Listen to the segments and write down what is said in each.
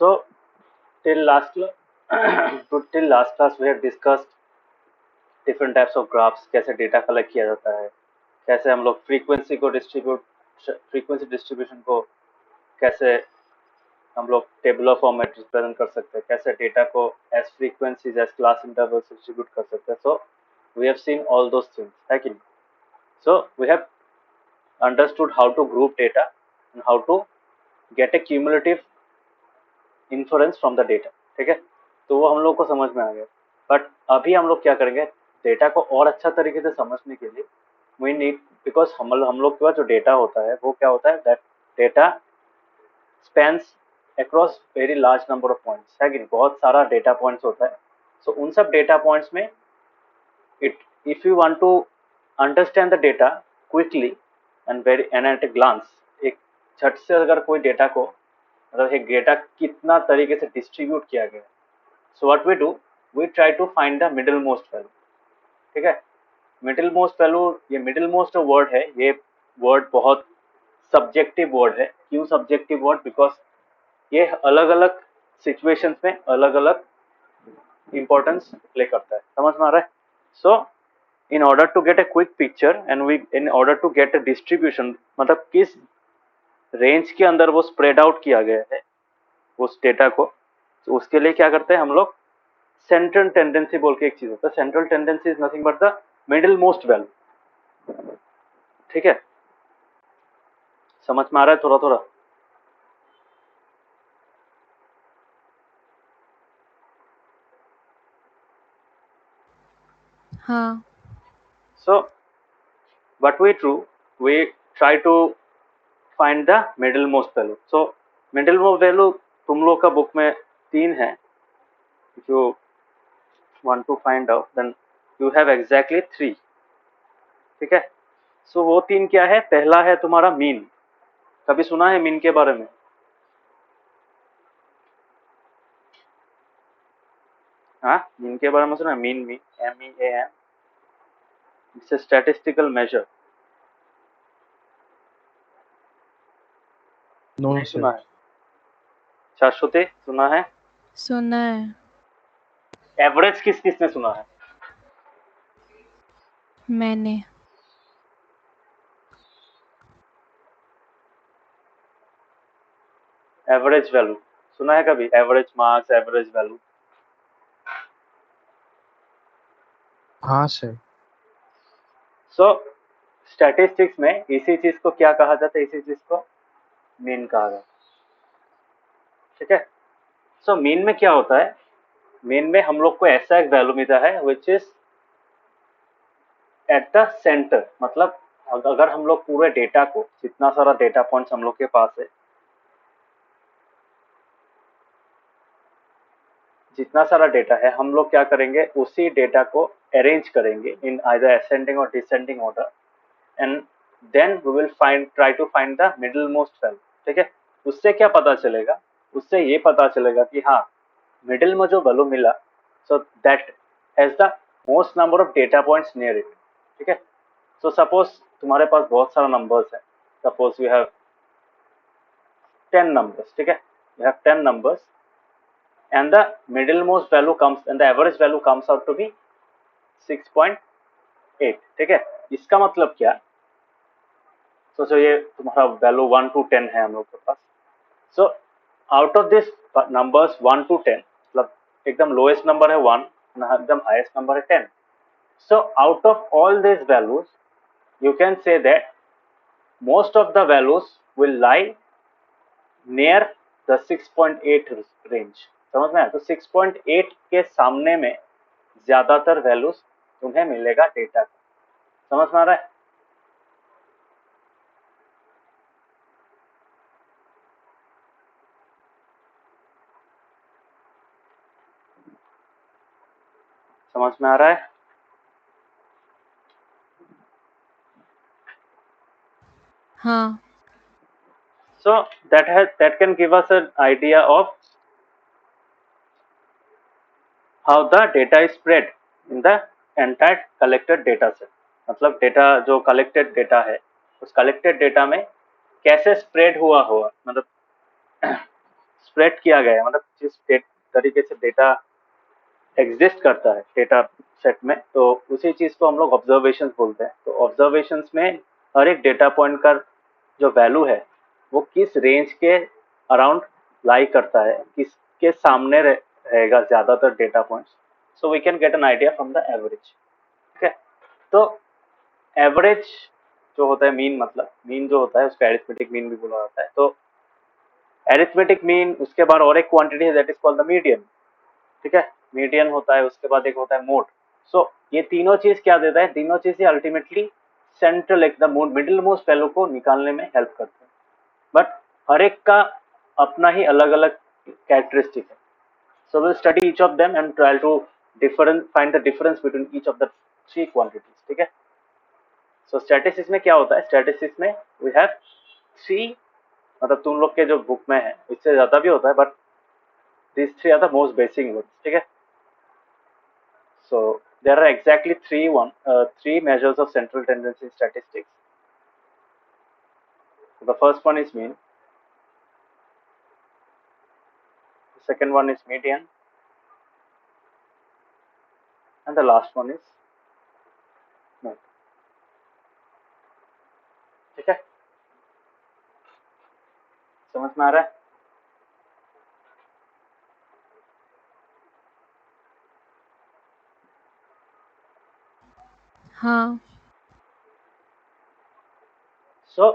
So till last till last class we have discussed different types of graphs, कैसे data collect किया जाता है, कैसे हम लोग फ्रीक्वेंसी डिस्ट्रीब्यूशन को कैसे हम लोग टेबुलर फॉर्म में रिप्रेजेंट कर सकते हैं, कैसे डेटा को as frequencies as class intervals distribute कर सकते हैं. So we have seen all those things, है कि नहीं? So we have understood how to group data and how to get a cumulative inference from the data. ठीक है, तो वो हम लोग को समझ में आ गया. बट अभी हम लोग क्या करेंगे, डेटा को और अच्छा तरीके से समझने के लिए वी नीड, बिकॉज हम लोग के पास जो डेटा होता है वो क्या होता है, that data spans across very large number of points, है कि नहीं? बहुत सारा डेटा पॉइंट्स होता है. सो उन सब डेटा पॉइंट्स में if you want to understand the data quickly and at a glance, एक झट से अगर कोई डेटा को, मतलब एक डेटा कितना तरीके से डिस्ट्रीब्यूट किया गया है, so what we do, we try to find the middle most value. ठीक है, मिडिल मोस्ट वैल्यू, ये मिडिल मोस्ट जो वर्ड है, ये वर्ड बहुत सब्जेक्टिव वर्ड है. क्यों सब्जेक्टिव वर्ड? बिकॉज ये अलग अलग सिचुएशंस में अलग अलग इंपॉर्टेंस प्ले करता है. समझ में आ रहा है? So in order to get a quick picture and we in order to get a distribution, मतलब किस रेंज के अंदर वो स्प्रेड आउट किया गया है उस डेटा को, तो उसके लिए क्या करते हैं हम लोग, सेंट्रल टेंडेंसी बोल के एक चीज होता है. Central tendency is nothing but the middle most value. ठीक है, समझ में आ रहा है थोड़ा थोड़ा? हाँ. So what we do, we try to find the middle most value. So middle most value तुम लोग का बुक में 3 है. If you want to find out, then you have exactly 3. ठीक है, सो वो 3 क्या है? पहला है तुम्हारा मीन. कभी सुना है मीन के बारे में? हाँ, मीन के बारे में सुना है? Mean, MEAN, it's a statistical measure. No नहीं सर. सुना है? शाश्वती सुना है? सुना है. एवरेज किस किसने सुना है? मैंने. एवरेज वैल्यू सुना है कभी? Average marks, average value. हाँ सर. सो स्टैटिस्टिक्स में इसी चीज को क्या कहा जाता है? इसी चीज को मीन कहा जाता है. ठीक है, सो मीन में क्या होता है? मीन में हम लोग को ऐसा एक वैल्यू मिलता है which is at the centre. मतलब अगर हम लोग पूरे डेटा को, जितना सारा डेटा पॉइंट्स हम लोग के पास है, जितना सारा डेटा है, हम लोग क्या करेंगे, उसी डेटा को अरेंज करेंगे इन आइदर असेंडिंग और descending order, and then we will try to find the middle most value. ठीक है, उससे क्या पता चलेगा? उससे ये पता चलेगा कि हाँ, मिडिल में जो वैल्यू मिला, सो that has the most number of data points near it. ठीक है, सो सपोज तुम्हारे पास बहुत सारा नंबर्स है. Suppose you have 10 numbers. ठीक है, you have 10 numbers and the middle most value comes and the average value comes out to be 6.8. ठीक है, इसका मतलब क्या? सोचो ये तुम्हारा वैल्यू 1 to 10 है हम लोग के पास. So out of this numbers 1 to 10, मतलब एकदम लोएस्ट नंबर है 1, एकदम हाईएस्ट नंबर है 10. सो out of all this values you can say that most of the values will lie near the 6.8 range. समझ में आया? तो 6.8 के सामने में ज्यादातर वैल्यूज तुम्हें मिलेगा डेटा का. समझ में आ रहा है? समझ में आ रहा है? हाँ. So that can give us an idea of how the data is spread in the entire collected data set. मतलब डेटा जो कलेक्टेड डेटा है, उस कलेक्टेड डेटा में कैसे स्प्रेड हुआ, मतलब स्प्रेड किया गया है, मतलब जिस तरीके से डेटा एग्जिस्ट करता है डेटा सेट में, तो उसी चीज को हम लोग ऑब्जर्वेशंस बोलते हैं। तो ऑब्जर्वेशंस में हर एक डेटा पॉइंट का जो वैल्यू है वो किस रेंज के अराउंड लाई करता है, किसके सामने रहेगा ज्यादातर data points, so we can get an idea from the average. ठीक है, तो एवरेज जो होता है, मीन मतलब मीन जो होता है उसका एरिथमेटिक मीन भी बोला जाता है। तो एरिथमेटिक मीन, उसके बाद और एक क्वांटिटी है that is called the median. ठीक है, मीडियन होता है, उसके बाद एक होता है मोड। सो ये तीनों चीज क्या देता है, तीनों चीज अल्टीमेटली सेंट्रल एक द मिडिल मोस्ट वैल्यू को निकालने में हेल्प करते हैं, बट हर एक का अपना ही अलग अलग कैरेक्टरिस्टिक है। So will study each of them and try to find the difference between each of the three quantities. ठीक है, सो स्टैटिस्टिक्स में क्या होता है, स्टैटिस्टिक्स में वी हैव थ्री, मतलब तुम लोग के जो बुक में है इससे ज्यादा भी होता है, but these three are the most basic ones. ठीक है, so there are exactly three measures of central tendency in statistics. So the first one is mean, the second one is median, and the last one is mode. ठीक है, समझ में आ रहा है? हाँ। So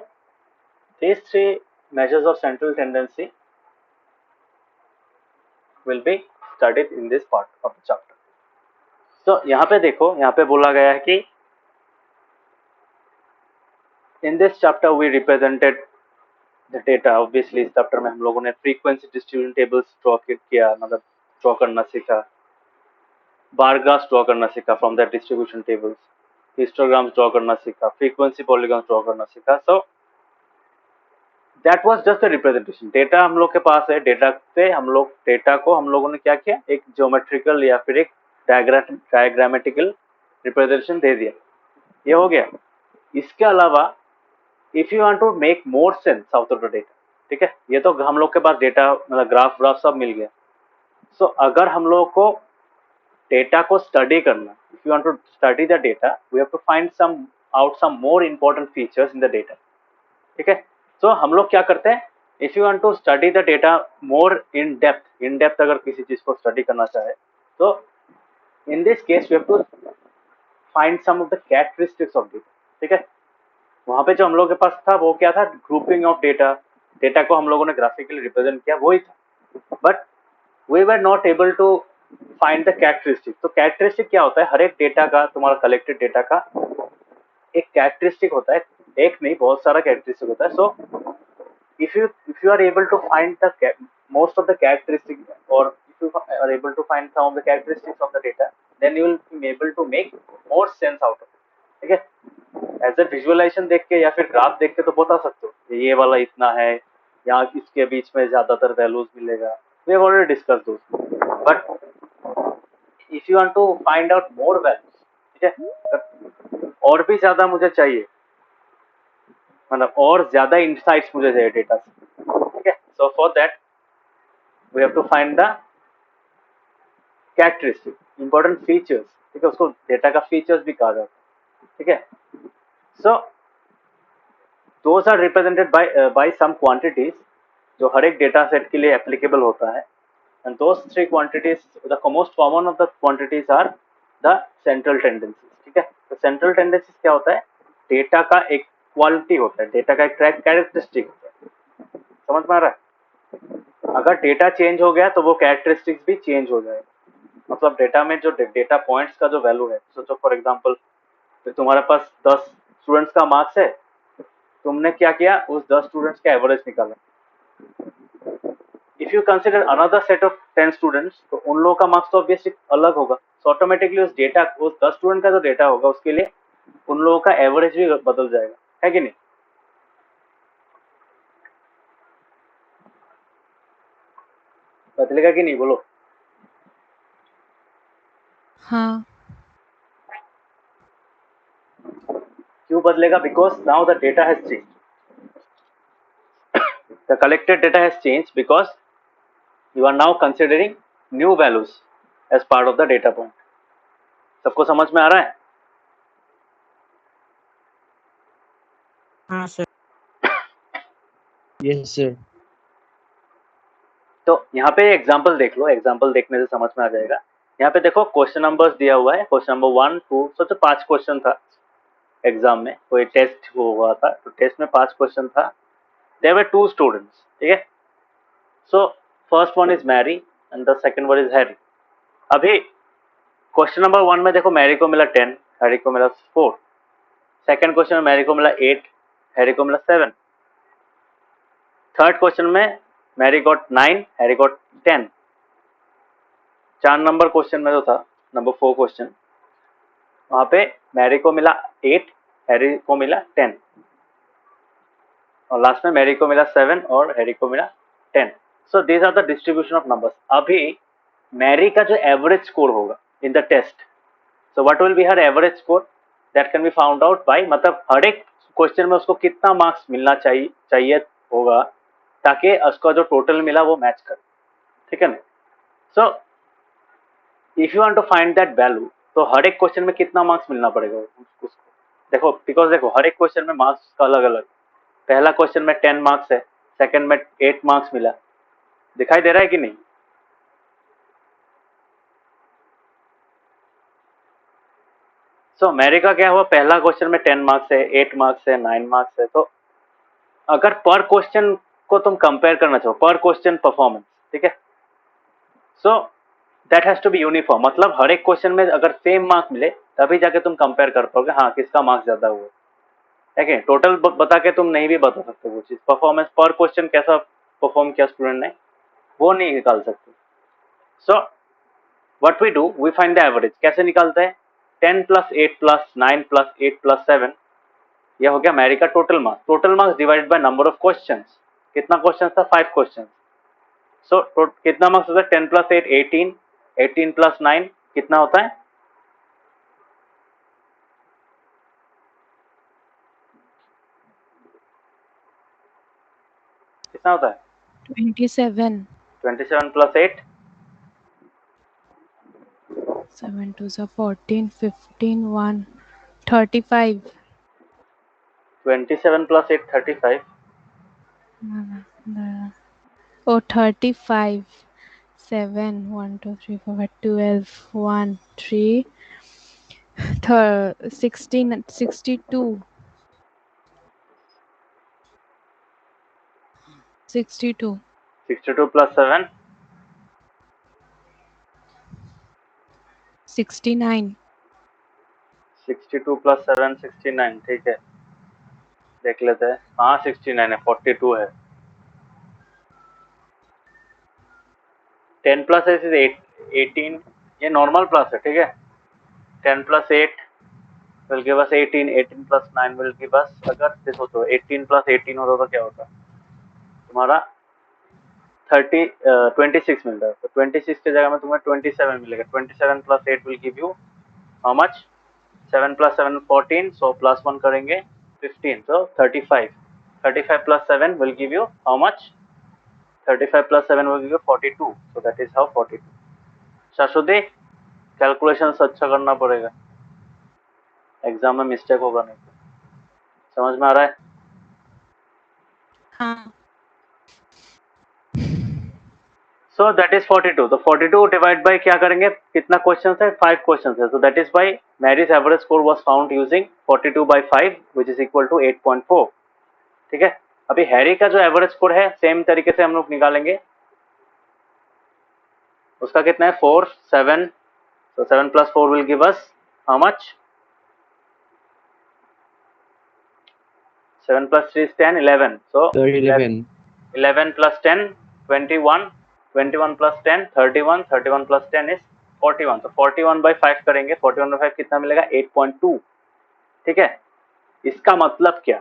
these three measures of central tendency will be studied in this part of the chapter. So यहाँ पे देखो, यहाँ पे बोला गया है कि in this chapter we represented the data. Obviously इस चैप्टर में हम लोगों ने फ्रीक्वेंसी डिस्ट्रीब्यूशन टेबल्स ड्रॉ किया, मतलब ड्रॉ करना सीखा, बार ग्राफ्स ड्रॉ करना सीखा from that distribution tables, histograms draw करना सीखा, फ्रीक्वेंसी पॉलीगॉन्स ड्रॉ करना सीखा। So that was just a representation. Data हम लोग के पास है, डेटा से हम लोग डेटा को हम लोगों ने क्या किया, एक ज्योमेट्रिकल या फिर एक डायग्रामेटिकल रिप्रेजेंटेशन दे दिया, ये हो गया। इसके अलावा if you want to make more sense out of the data, ठीक है, ये तो हम लोग के पास डेटा मतलब ग्राफ सब मिल गया। सो अगर हम लोग को डेटा को स्टडी करना, if you want to study the data we have to find some more important features in the data. ठीक है, सो हम लोग क्या करते हैं, if you want to study the data more in depth अगर किसी चीज को स्टडी करना चाहे तो in this case we have to find some of the characteristics of data. ठीक है, वहां पे जो हम लोग के पास था वो क्या था, ग्रुपिंग ऑफ डेटा, डेटा को हम लोगों ने ग्राफिकली रिप्रेजेंट किया, वही था, but we were not able to find the characteristic. तो कैरेक्टरिस्टिक क्या होता है, हर एक डेटा का, तुम्हारा कलेक्टेड डेटा का एक कैरेक्टरिस्टिक होता है, एक नहीं बहुत सारा कैरेक्टरिस्टिक होता है। सो if you are able to find the most of the characteristics, or if you are able to find some of the characteristics of the data, then you will be able to make more sense out of it. ठीक है, as a visualisation देख के या फिर graph देख के तो बता सकते हो ये वाला इतना है, यहाँ इसके बीच में ज्यादातर वैल्यूज मिलेगा, we have already discuss those. But if you want to find out more values, ठीक है, और भी ज्यादा मुझे चाहिए, मतलब और ज्यादा इंसाइट्स मुझे चाहिए डेटा से, ठीक है, so for that we have to find the characteristic, important features. ठीक है, उसको डेटा का फीचर्स भी कहा जाता है। ठीक है, so those are represented by some quantities जो हर एक डेटा सेट के लिए एप्लीकेबल होता है, and those three quantities, the most common of the quantities are the central tendencies. ठीक है, तो सेंट्रल टेंडेंसीज क्या होता है, डेटा का एक क्वालिटी होता है, डेटा का एक कैरेक्टरिस्टिक होता है। समझ में आ रहा है, अगर डेटा चेंज हो गया तो वो कैरेक्टरिस्टिक्स भी चेंज हो जाएगा। मतलब डेटा में जो डेटा पॉइंट्स का जो वैल्यू है, सोचो फॉर एग्जांपल तुम्हारे पास 10 स्टूडेंट्स का मार्क्स है, तुमने क्या किया, उस 10 स्टूडेंट्स का एवरेज निकाला। If you consider another set of 10 students, तो उन लोगों का मार्क्स तो ऑब्वियसली अलग होगा, सो ऑटोमेटिकली उस 10 स्टूडेंट का जो डेटा होगा उसके लिए उन लोगों का एवरेज भी बदल जाएगा, है कि नहीं? बदलेगा कि नहीं, बोलो। हाँ। क्यों बदलेगा? Because now the data has change, the collected data has changed because you are now considering new values as part of the data point. सबको समझ में आ रहा है? हाँ सर। Yes sir. तो यहाँ पे एग्जाम्पल देख लो, एग्जाम्पल देखने से समझ में आ जाएगा। यहाँ पे देखो क्वेश्चन नंबर्स दिया हुआ है, क्वेश्चन नंबर 1 2, सोचो 5 क्वेश्चन था एग्जाम में, कोई टेस्ट हुआ था तो टेस्ट में 5 क्वेश्चन था। देयर वर 2 स्टूडेंट्स, ठीक है। So first one is Mary and the second one is Harry. अभी क्वेश्चन नंबर 1 में देखो मैरी को मिला 10, हैरी को मिला 4। सेकंड क्वेश्चन में मैरी को मिला 8, हैरी को मिला 7। थर्ड क्वेश्चन में Mary got 9, Harry got 10। 4 number question में जो था, नंबर 4 क्वेश्चन, वहां पे मैरी को मिला 8, हैरी को मिला 10 और लास्ट में मैरी को मिला 7 और हैरी को मिला 10। So these are the distribution of numbers. अभी मैरी का जो एवरेज स्कोर होगा in the test, so what will be her average score, that can be found out by, मतलब हर एक क्वेश्चन में उसको कितना मार्क्स मिलना चाहिए होगा ताकि उसका जो टोटल मिला वो मैच करे, ठीक है ना। So if you want to find that value, तो हर एक क्वेश्चन में कितना मार्क्स मिलना पड़ेगा उसको, देखो बिकॉज देखो हर एक क्वेश्चन में मार्क्स का अलग अलग। पहला क्वेश्चन में 10 मार्क्स है, सेकंड में 8 मार्क्स मिला, दिखाई दे रहा है कि नहीं? सो मैरी का क्या हुआ, पहला क्वेश्चन में 10 मार्क्स है, 8 मार्क्स है, 9 मार्क्स है। तो अगर पर क्वेश्चन को तुम कंपेयर करना चाहो, पर क्वेश्चन परफॉर्मेंस, ठीक है, so that has to be uniform, मतलब हर एक क्वेश्चन में अगर सेम मार्क्स मिले तभी जाके तुम कंपेयर कर पाओगे, हाँ किसका मार्क्स ज्यादा हुआ, ठीक है। टोटल बता के तुम नहीं भी बता सकते वो चीज, परफॉर्मेंस पर क्वेश्चन कैसा परफॉर्म किया स्टूडेंट ने वो नहीं निकाल सकते। So what we do, we find the average. कैसे निकालते हैं? 10 प्लस 8 प्लस 9 प्लस 8 प्लस 7, यह हो गया मैरी का total marks. Total marks divided by number of questions. कितना क्वेश्चन था? 5 क्वेश्चन। सो कितना मार्क्स होता है? 10 प्लस 8 18, 18 प्लस 9 कितना होता है? कितना होता है? 27 27 plus 8 7 2 14 15 1 35 27 plus 8 35। oh 35 7 1 2 3 4 5 12 1 3 16 62 62 62 plus 7 69 62 plus 7 69, ठीक है देख लेते हैं। हाँ 69 है, 42 है। 10 प्लस 18, ये नॉर्मल प्लस है, ठीक है। 10 plus 8 will give us 18, 18 plus 9 will give us, अगर देखो तो 18 प्लस 18 होता तो क्या होता तुम्हारा 26 मिलता है। तो 26 की जगह में तुम्हें 27 मिलेगा। 27 plus 8 will give you how much? 7 plus 7 14, so plus 1 करेंगे 15, so 35। 35 plus 7 will give you how much? 35 plus 7 will give you 42, so that is how 42। शाश्वती कैलकुलेशन अच्छा करना पड़ेगा, एग्जाम में मिस्टेक होगा नहीं। समझ में आ रहा है? हाँ सो दैट इज 42। तो 42 डिवाइड बाय क्या करेंगे, कितना क्वेश्चन है? 5 क्वेश्चन है। So that is by Mary's average score was found using 42 by 5 which is equal to 8.4, ठीक है। अभी हैरी का जो एवरेज स्कोर है सेम तरीके से हम लोग निकालेंगे। उसका कितना है? 4 7, so 7 plus 4 will give us how much? 7 plus 3 is 10 11, so 11. 11 plus 10 21, 21 plus 10 31, 31 plus 10 is 41, so 41 by 5 करेंगे। 41 by 5 कितना मिलेगा? 8.2, ठीक है। इसका मतलब क्या?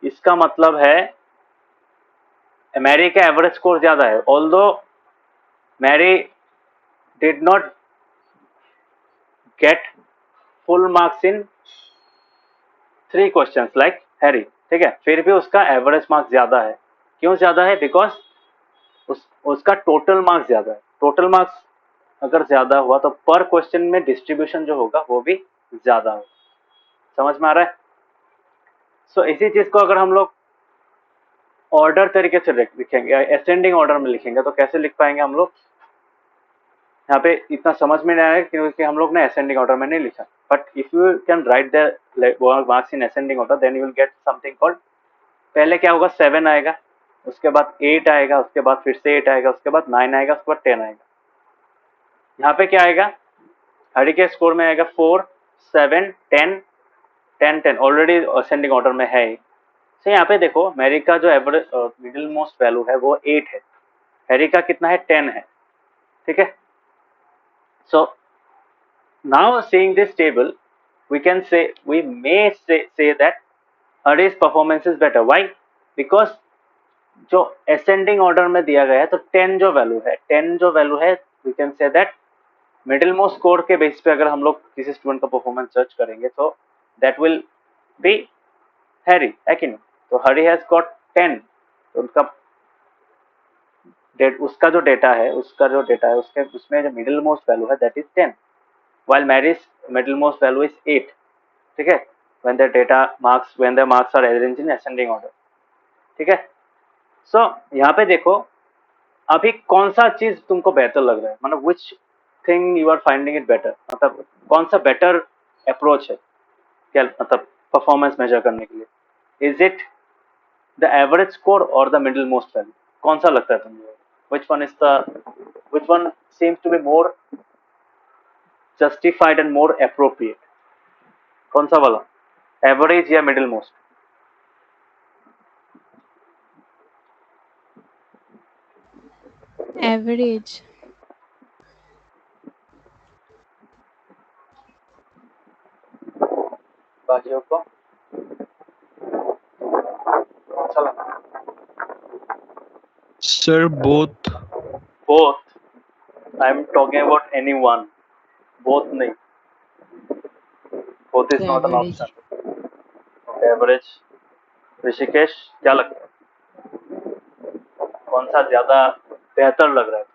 इसका मतलब है मैरी का एवरेज स्कोर ज्यादा है, although Mary did not get full marks in 3 questions like Harry, ठीक है, फिर भी उसका एवरेज मार्क्स ज्यादा है। क्यों ज्यादा है? बिकॉज उसका टोटल मार्क्स ज्यादा है। टोटल मार्क्स अगर ज्यादा हुआ तो पर क्वेश्चन में डिस्ट्रीब्यूशन जो होगा वो भी ज्यादा होगा। समझ में आ रहा है? सो इसी चीज को अगर हम लोग ऑर्डर तरीके से लिखेंगे, असेंडिंग ऑर्डर में लिखेंगे, तो कैसे लिख पाएंगे हम लोग? यहाँ पे इतना समझ में नहीं आया क्योंकि हम लोग ने असेंडिंग ऑर्डर में नहीं लिखा। But if you can write the marks in ascending order, then you will get something called, पहले क्या होगा, 7 आएगा, उसके बाद 8 आएगा, उसके बाद फिर से 8 आएगा, उसके बाद 9 आएगा, उसके बाद 10 आएगा। यहाँ पे क्या आएगा, हरी के स्कोर में आएगा 4, 7, 10, 10, 10 ऑलरेडी असेंडिंग ऑर्डर में है। तो यहाँ पे देखो मैरी का जो एवरेज मिडिल मोस्ट वैल्यू है वो 8 है, हैरी का कितना है, 10 है। ठीक है, so now seeing this table we can say, we may say that Hari's performance is better. Why? Because जो ascending order में दिया गया है तो 10 जो वैल्यू है, 10 जो वैल्यू है, we can say that middle most score के बेस पे अगर हम लोग किसी स्टूडेंट का परफॉर्मेंस सर्च करेंगे तो दैट विल बी हैरी, है कि नहीं? तो हरी हैज गॉट 10, तो उनका उसका जो डेटा है उसके उसमें जो मिडिल मोस्ट वैल्यू है that is 10, while Mary's middle most value is 8. ठीक है, when the marks are arranged in ascending order. ठीक है, सो यहाँ पे देखो अभी कौन सा चीज तुमको बेहतर लग रहा है, मतलब which thing you are finding it better, मतलब कौन सा बेटर अप्रोच है क्या, मतलब परफॉर्मेंस मेजर करने के लिए? Is it the average score और द मिडिल मोस्ट वैल्यू? कौन सा लगता है तुमको? which one seems to be more justified and more appropriate? कौन सा वाला, एवरेज या मिडिल मोस्ट? एवरेज। बाकियों को कौन सा लगा? Sir both. Both, I am talking about any one, both नहीं, both is not an average. Option. Average. Rishikesh क्या लगता है, कौन सा ज्यादा बेहतर लग रहा है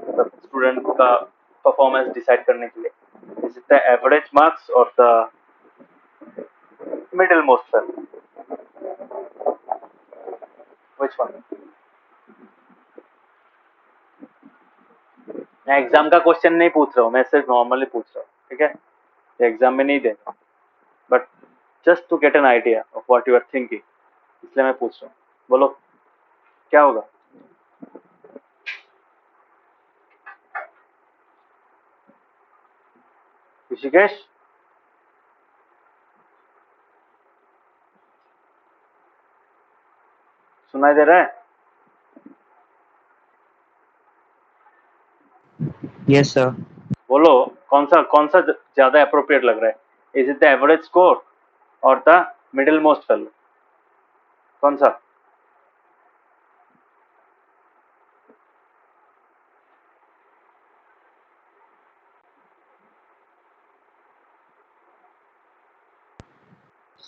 मतलब स्टूडेंट का परफॉर्मेंस डिसाइड करने के लिए? Is it the average marks और the middle most value? Which one? मैं एग्जाम का क्वेश्चन नहीं पूछ रहा हूँ, मैं सिर्फ नॉर्मली पूछ रहा हूँ। ठीक है, एग्जाम में नहीं देगा, but just to get an idea of what you are thinking, इसलिए मैं पूछ रहा हूँ। बोलो क्या होगा? ऋषिकेश सुनाई दे रहा है? Yes sir. बोलो कौन सा ज्यादा अप्रोप्रिएट लग रहा है? Is it the average score और द मिडिल मोस्ट वैल्यू? कौन सा?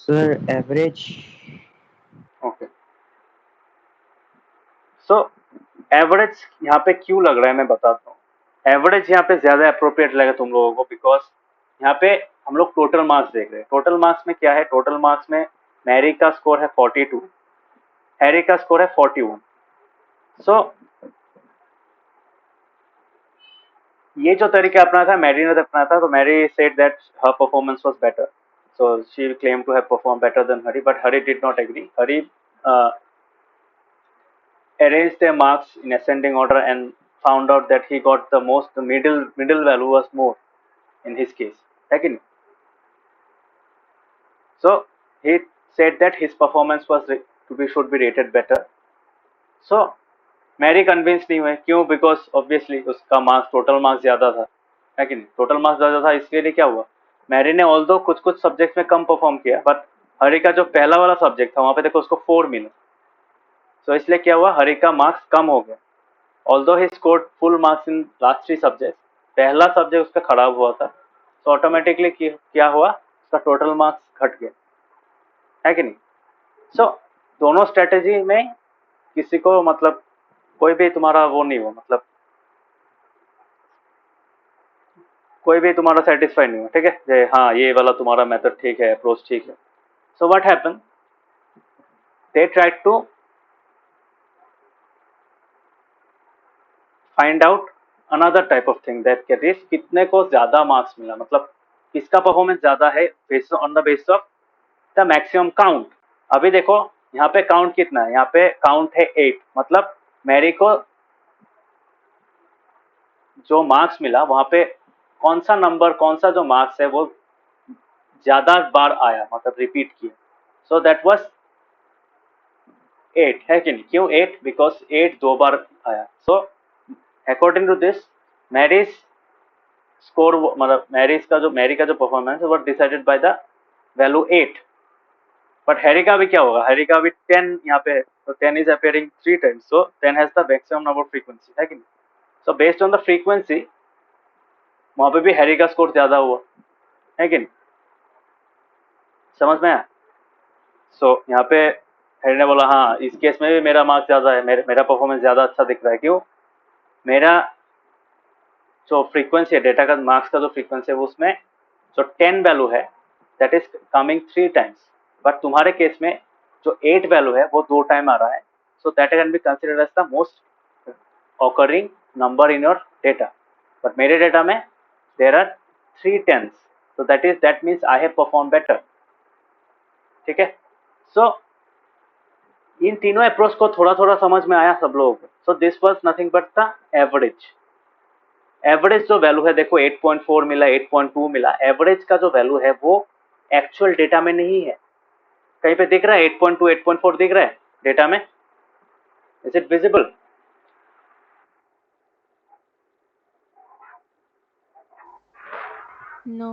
Sir average. Okay, so average यहाँ पे क्यों लग रहा है मैं बताता हूँ। एवरेज यहाँ पे ज्यादा अप्रोप्रिएट लगेगा तुम लोगों को, बिकॉज यहाँ पे हम लोग टोटल मार्क्स देख रहे हैं। टोटल मार्क्स में क्या है, टोटल मार्क्स में मैरी का स्कोर है 42, हैरी का स्कोर है 41। सो ये जो तरीका अपना था, मैरी ने अपना था, तो Mary said that her performance was better, so she claimed to have performed better than Hari, but Hari did not agree. Hari arranged their marks in ascending order and found out that he got the middle value was more in his case, है कि नहीं? So he said that his performance was should be rated better. So Mary convince नहीं हुए, क्यों? Because obviously उसका marks, total marks ज्यादा था, है कि नहीं? टोटल मार्क्स ज्यादा था, इसके लिए क्या हुआ, मैरी ने ऑल्दो कुछ सब्जेक्ट्स में कम परफॉर्म किया, बट हरी का जो पहला वाला सब्जेक्ट था वहां पे देखो उसको 4 मिला, तो इसलिए क्या हुआ, हरी का मार्क्स कम हो गया। Although he scored full marks in last 3 subject, पहला सब्जेक्ट उसका खराब हुआ था, तो ऑटोमेटिकली क्या हुआ, उसका टोटल मार्क्स घट गया, है कि नहीं? सो दोनों स्ट्रेटेजी में किसी को मतलब कोई भी तुम्हारा वो नहीं हो, मतलब कोई भी तुम्हारा सेटिस्फाइड नहीं हो, ठीक है, जे हाँ ये वाला तुम्हारा मेथड ठीक है, अप्रोच ठीक है. So what happen, they try to find out another type of thing that cat is कितने को ज्यादा मार्क्स मिला, मतलब किसका परफॉर्मेंस ज्यादा है based on the basis of the maximum count. अभी देखो यहाँ पे काउंट कितना है, यहाँ पे काउंट है 8, मतलब मैरी को जो मार्क्स मिला वहां पे कौन सा नंबर, कौन सा जो मार्क्स है वो ज्यादा बार आया, मतलब रिपीट किया. सो दैट वाज 8, है कि नहीं, क्यों 8, बिकॉज 8 दो बार आया. So according to this Mary's score, मतलब मैरी का जो परफॉर्मेंस है वो decided by the value 8. But Harry का भी क्या होगा, हैरी का भी 10 यहाँ पे, तो 10 is appearing 3 times, so 10 has the maximum number of frequency, है कि नहीं. सो बेस्ड ऑन द फ्रीक्वेंसी वहां पे भी हैरी का स्कोर ज्यादा हुआ, है कि नहीं, समझ में आया. सो यहाँ पे हैरी ने बोला हाँ इस केस में भी मेरा मार्क्स ज्यादा है, मेरा परफॉर्मेंस ज्यादा अच्छा दिख रहा है, क्यों, मेरा जो फ्रीक्वेंसी है, डेटा का मार्क्स का जो फ्रीक्वेंसी है वो उसमें जो 10 वैल्यू है that is coming 3 times, but तुम्हारे केस में जो 8 वैल्यू है वो 2 टाइम आ रहा है. So that can be considered as the most occurring number in your data. But मेरे डेटा में there are 3 tens, so that means I have perform better, ठीक है. सो इन तीनों अप्रोच को थोड़ा थोड़ा समझ में आया सब लोगों को. So this was nothing but the average. Average जो वैल्यू है देखो 8.4 मिला, 8.2 मिला, एवरेज का जो वैल्यू है वो एक्चुअल डेटा में नहीं है. कहीं पे दिख रहा है 8.2 8.4 दिख रहा है डेटा में, इज इट विजिबल? No.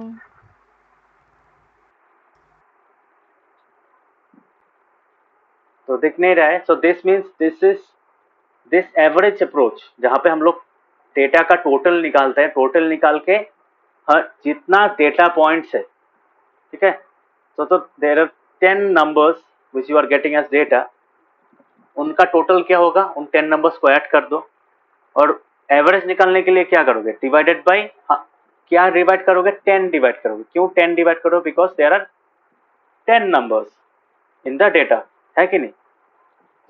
तो दिख नहीं रहा है. So this means this average approach जहां पे हम लोग डेटा का टोटल निकालते हैं, टोटल निकाल के हर जितना डेटा पॉइंट्स है, ठीक है, तो there are 10 numbers which you are getting as data, उनका टोटल क्या होगा, उन 10 नंबर्स को ऐड कर दो, और एवरेज निकालने के लिए क्या करोगे, डिवाइडेड बाई, हाँ क्या डिवाइड करोगे, 10 डिवाइड करोगे. क्यों 10 डिवाइड करो, because there are 10 numbers in the data, है कि नहीं.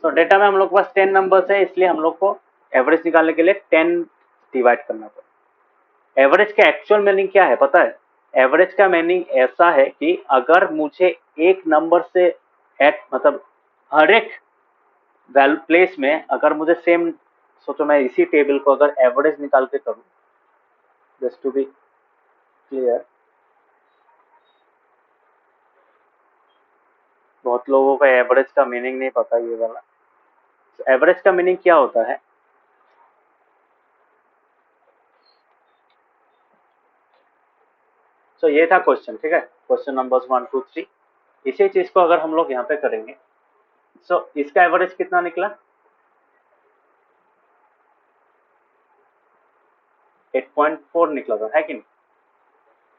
तो डेटा में हम लोग के पास 10 नंबर्स है, इसलिए हम लोग को एवरेज निकालने के लिए 10 डिवाइड करना पड़ेगा. एवरेज का एक्चुअल मीनिंग क्या है पता है, एवरेज का मीनिंग ऐसा है कि अगर मुझे एक नंबर से मतलब हर एक प्लेस में अगर मुझे सेम, सोचो मैं इसी टेबल को अगर एवरेज निकाल के करूं, जस्ट टू बी क्लियर, बहुत लोगों को एवरेज का मीनिंग नहीं पता ये वाला. एवरेज का मीनिंग क्या होता है, तो ये था क्वेश्चन, ठीक है, क्वेश्चन नंबर्स 1 2 3. इसी चीज को अगर हम लोग यहाँ पे करेंगे, सो इसका एवरेज कितना निकला, 8.4 निकला था, है कि नहीं,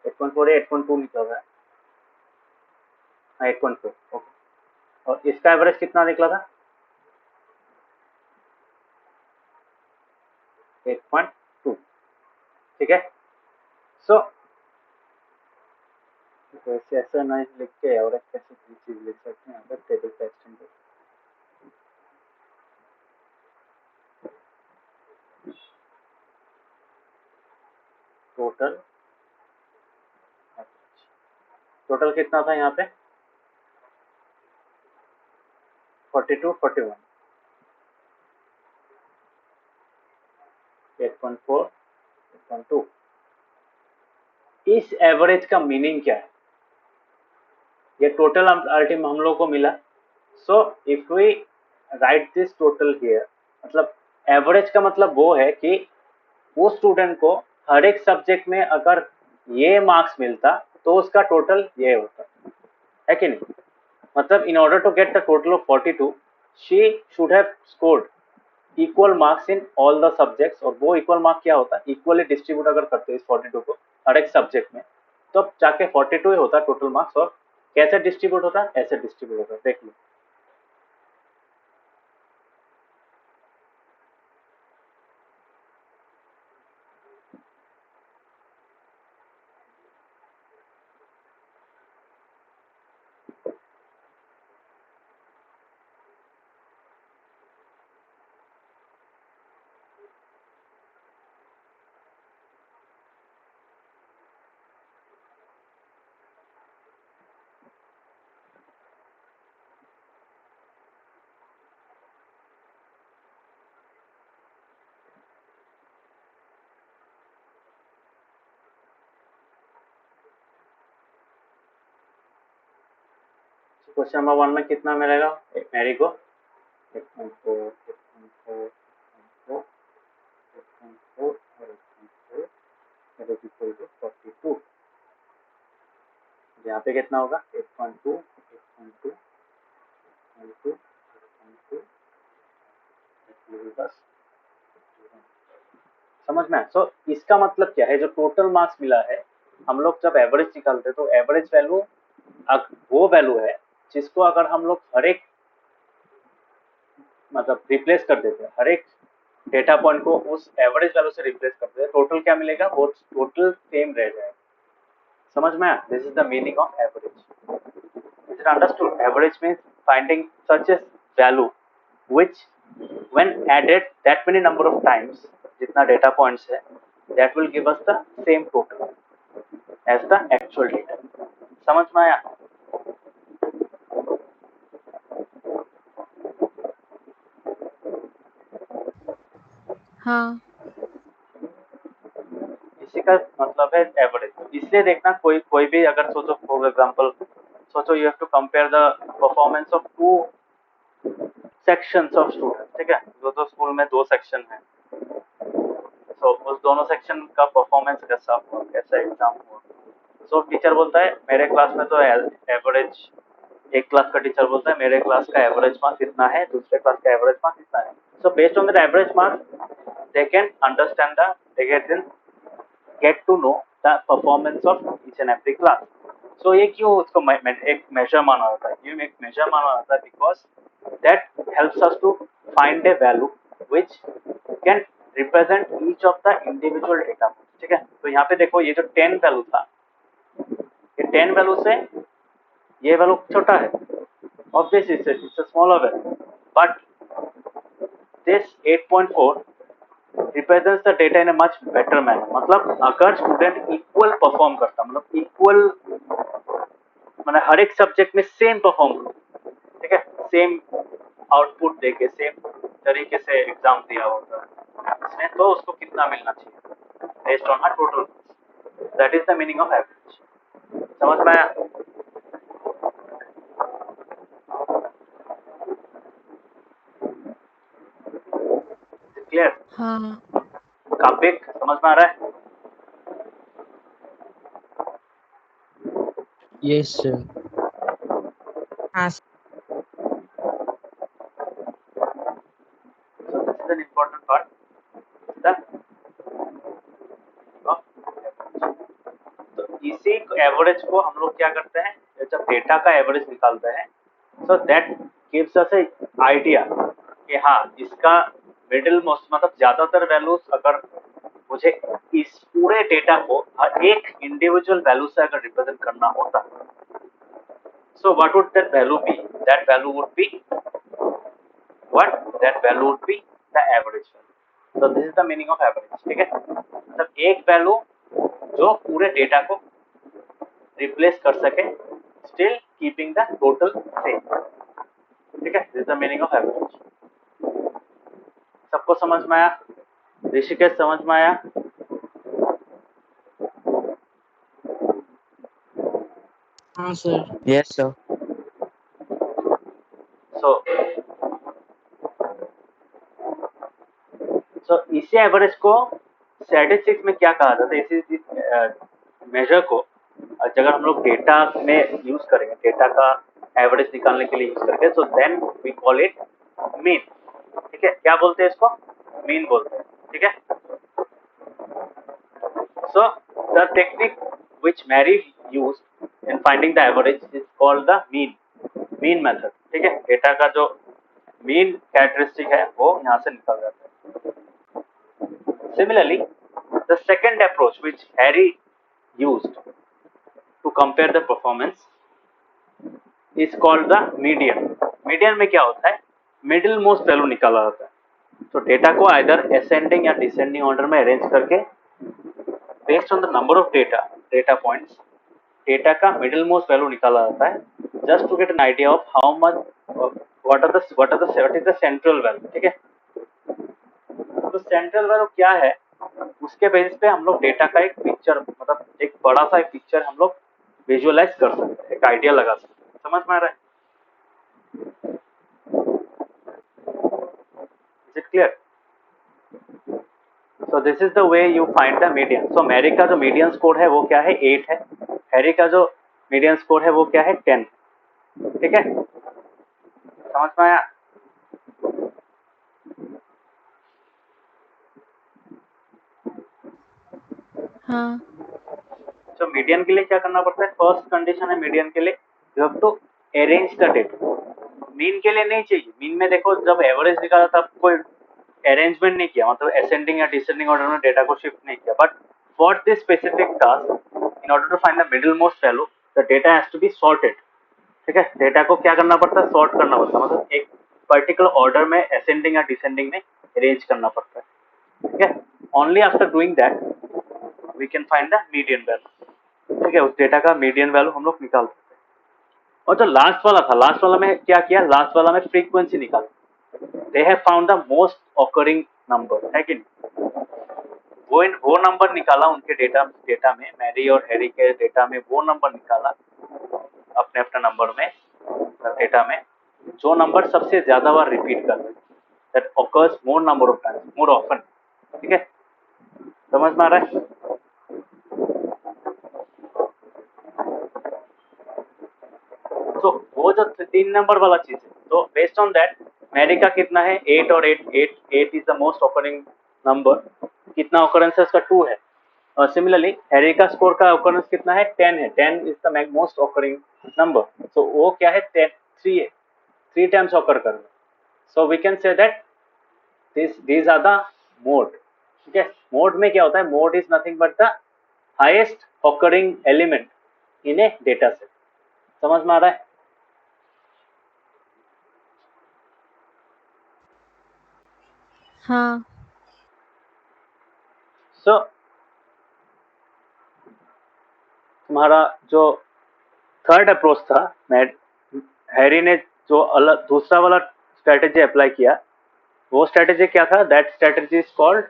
8.4 या 8.2 निकला था, हाँ 8.4, ओके. और इसका एवरेज कितना निकला था, 8.2, ठीक है. सो ऐसे नहीं लिख के एवरेज कैसे चीज लिख सकते हैं, यहाँ पे टेबल का एक्सटेंड टोटल, टोटल कितना था यहाँ पे, 42 41, 8.4 8.2. इस एवरेज का मीनिंग क्या है, ये टोटल अल्टीमेट हम लोग को मिला. So if we write this total here, मतलब एवरेज का मतलब वो है कि वो स्टूडेंट को हर एक सब्जेक्ट में अगर ये मार्क्स मिलता तो उसका टोटल ये होता, है कि नहीं. मतलब in order to get the total of 42 she should have scored equal marks in all the subjects. और वो इक्वल मार्क क्या होता है, इक्वली डिस्ट्रीब्यूट अगर करते हैं इस 42 को हर एक सब्जेक्ट में, तो जाके 42 ही होता टोटल मार्क्स. और कैसे डिस्ट्रीब्यूट होता है, ऐसे डिस्ट्रीब्यूट होता है, देख लो. क्वेश्चन नंबर 1 में कितना मिलेगा मेरी को? 8.4 और 8.4 that is equal to 42। यहाँ पे कितना होगा? 8.2 समझ में? सो इसका मतलब क्या है? जो टोटल मार्क्स मिला है, हम लोग जब एवरेज निकालते हैं तो एवरेज वैल्यू वो वैल्यू है जिसको अगर हम लोग हर एक मतलब रिप्लेस कर देते हैं, हर एक डेटा पॉइंट को उस एवरेज वैल्यू से रिप्लेस करते हैं, टोटल क्या मिलेगा? वो टोटल सेम रह जाएगा। समझ में आया? This is the meaning of average. Is it understood? Average means finding such A value which when added that many number of times, जितना डेटा पॉइंट्स है, that will give us the same total as the actual data। समझ में आया? हाँ। इसी का मतलब है एवरेज। इसलिए देखना कोई भी अगर सोचो, फॉर एग्जांपल सोचो you have to compare the performance of 2 sections of students, ठीक है? जो स्कूल में 2 सेक्शन है, तो उस दोनों सेक्शन का परफॉर्मेंस कैसा हुआ, कैसा एग्जाम हुआ। सो टीचर बोलता है मेरे क्लास में तो एवरेज, एक क्लास का टीचर बोलता है मेरे क्लास का एवरेज मार्क्स इतना है, दूसरे क्लास का एवरेज मार्क्स इतना है। So based on the average marks they can understand the they get to know the performance of each and every class. So ये क्यों उसको एक मेजर माना जाता है? ये एक मेजर माना जाता है because that helps us to find a value which can represent each of the individual data. ठीक है? तो यहाँ पे देखो ये जो 10 वैल्यू था, ये 10 वैल्यू से ये वैल्यू छोटा है, obviously it's a smaller value, but this 8.4 represents the data in a much better manner। मतलब अगर स्टूडेंट इक्वल परफॉर्म करता, मतलब इक्वल मतलब हर एक सब्जेक्ट में सेम परफॉर्म करता, ठीक है, सेम आउटपुट देके सेम तरीके से एग्जाम दिया होता है इसमें, तो उसको कितना मिलना चाहिए based on her total. That is the meaning of average. समझ में आया? क्लियर? हाँ। कापिक समझ में आ रहा है? Yes, sir. हाँ So this is an important part, the of average। तो इसी एवरेज को हम लोग क्या करते हैं, जब डेटा का एवरेज निकालते हैं, so that gives us a idea कि हाँ इसका मिडिल मोस्ट मतलब ज्यादातर वैल्यूज अगर मुझे इस पूरे डेटा को हर एक इंडिविजुअल वैल्यू से अगर रिप्रेजेंट करना होता, so what would that value be? That value would be what? That value would be the average value। So this is the meaning of average। ठीक है? मतलब एक वैल्यू जो पूरे डेटा को रिप्लेस कर सके, still keeping the total same. ठीक है? This is the meaning of average. सबको समझ में आया? ऋषिकेश समझ में आया? हाँ सर। yes sir सो इसी एवरेज को स्टैटिस्टिक्स में क्या कहा जाता है? इसी मेजर को अगर हम लोग डेटा में यूज करेंगे, डेटा का एवरेज निकालने के लिए यूज करेंगे, so then we call it mean. ठीक है? क्या बोलते हैं इसको? मीन बोलते हैं। ठीक है? So the technique which Mary used in finding the average is called the mean method। ठीक है? डेटा का जो मीन कैरेक्टरिस्टिक है वो यहाँ से निकल जाता है। Similarly, the second approach which Harry used to compare the performance is called the median। median में क्या होता है? मिडिल मोस्ट वैल्यू निकाला जाता है। तो डेटा को आइदर असेंडिंग या डिसेंडिंग ऑर्डर में अरेंज करके based on the number of data points data का मिडिल मोस्ट वैल्यू निकाला जाता है, just to get an idea of how much what is the central value. ठीक है? तो सेंट्रल वैल्यू क्या है, उसके बेसिस पे हम लोग डेटा का एक पिक्चर मतलब एक बड़ा सा एक पिक्चर हम लोग विजुअलाइज कर सकते हैं, एक आइडिया लगा सकते हैं। समझ में आ रहा है? Is it clear? So this is the way you find the median. So Mary का जो मीडियन स्कोर है वो क्या है 8 है, हैरी का जो मीडियन स्कोर है वो क्या है 10। ठीक है, समझ में आया? हाँ। तो मीडियन के लिए क्या करना पड़ता है? फर्स्ट कंडीशन है मीडियन के लिए you have to arrange the data. Mean के लिए नहीं चाहिए, मीन में देखो जब एवरेज निकाला तब कोई अरेंजमेंट नहीं किया, मतलब असेंडिंग या डिसेंडिंग ऑर्डर में डेटा को शिफ्ट नहीं किया, but for this specific task in order to find the middle most value the data has to be sorted. ठीक है, डेटा को क्या करना पड़ता है? सॉर्ट करना पड़ता है, मतलब एक पर्टिकुलर ऑर्डर में असेंडिंग या डिसेंडिंग में अरेंज करना पड़ता है। ठीक है, only after doing that we can find the median value. ठीक है, उस डेटा का मीडियन वैल्यू हम लोग निकाल सकते हैं। और जो लास्ट वाला था, लास्ट वाला में क्या किया? लास्ट वाला में फ्रीक्वेंसी निकाली। They have found the most occurring number, है कि नहीं? वो नंबर निकाला उनके डेटा में, मैरी और हैरी के डेटा में वो नंबर निकाला अपने अपने नंबर में, डेटा में जो नंबर सबसे ज्यादा बार रिपीट कर रहे हैं, that occurs more number of times, more often. ठीक है, समझ में आ रहा है? तो वो जो 3 नंबर वाला चीज है, तो बेस्ड ऑन दैट मैरी का कितना है 8 और 8 is the most occurring number. कितना ऑकरेंस है उसका? 2 है। और सिमिलरली हैरी का स्कोर का ऑकरेंस कितना है? 10 है। 10 is the most occurring number, so वो क्या है? 10 3 है, 3 टाइम्स ऑकर कर रहा है। So we can say that these are the mode. ठीक है, मोड में क्या होता है? Mode is nothing but the highest occurring element in a data set. समझ में आ रहा है? हाँ। सो तुम्हारा जो थर्ड अप्रोच था, हैरी ने जो अलग दूसरा वाला स्ट्रेटेजी अप्लाई किया, वो स्ट्रेटेजी क्या था? That strategy is called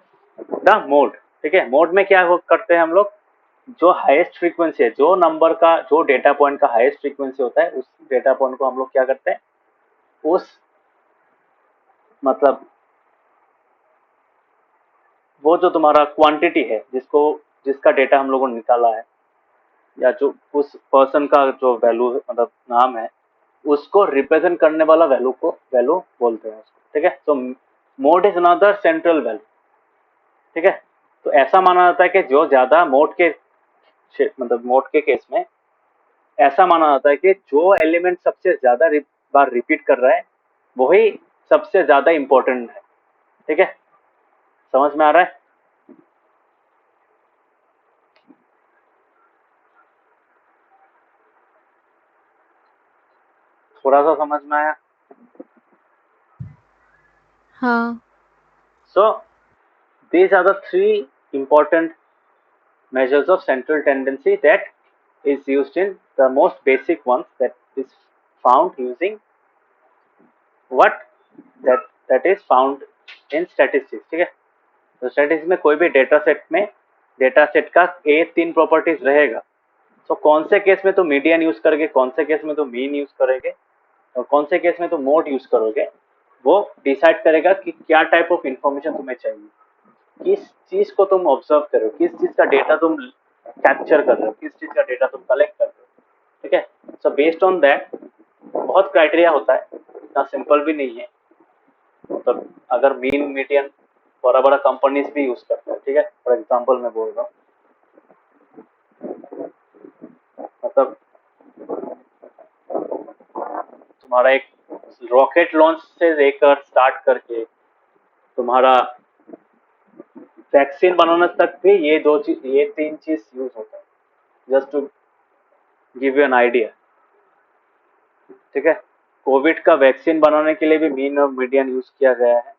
the mode. ठीक है, मोड में क्या करते हैं हम लोग? जो हाईएस्ट फ्रीक्वेंसी है, जो नंबर का, जो डेटा पॉइंट का हाईएस्ट फ्रीक्वेंसी होता है, उस डेटा पॉइंट को हम लोग क्या करते हैं? उस मतलब वो जो तुम्हारा क्वांटिटी है जिसका डेटा हम लोगों ने निकाला है, या जो उस पर्सन का जो वैल्यू मतलब नाम है, उसको रिप्रेजेंट करने वाला वैल्यू बोलते हैं उसको। ठीक है, तो mode is another central value. ठीक है, तो ऐसा माना जाता है कि जो ज्यादा मोड के केस में ऐसा माना जाता है कि जो एलिमेंट सबसे ज्यादा बार रिपीट कर रहा है वही सबसे ज्यादा इंपॉर्टेंट है। ठीक है, समझ में आ रहा है? थोड़ा सा समझ में आया? हाँ। So these are the 3 important measures of central tendency that is used in the most basic ones, that is found using what that is found in statistics। ठीक है, तो स्टैटिस्टिक्स में कोई भी डेटा सेट का ये 3 प्रॉपर्टीज रहेगा। तो कौन से केस में तो मीडियन यूज करोगे, कौन से केस में तो मीन यूज करोगे, और कौन से केस में तो मोड यूज करोगे, वो डिसाइड करेगा कि क्या टाइप ऑफ इंफॉर्मेशन तुम्हें चाहिए, किस चीज को तुम ऑब्जर्व कर रहे हो, किस चीज का डेटा तुम कैप्चर कर रहे हो, किस चीज का डेटा तुम कलेक्ट कर रहे हो। ठीक है, सो बेस्ड ऑन दैट बहुत क्राइटेरिया होता है, इतना सिंपल भी नहीं है। मतलब अगर मीन मीडियन बड़ा बड़ा कंपनीज भी यूज करते हैं। ठीक है, फॉर एग्जांपल मैं बोल रहा हूँ, मतलब तुम्हारा एक रॉकेट लॉन्च से लेकर स्टार्ट करके तुम्हारा वैक्सीन बनाने तक भी ये 3 चीज यूज होता है, just to give you an idea. ठीक है, कोविड का वैक्सीन बनाने के लिए भी मीन और मीडियन यूज किया गया है,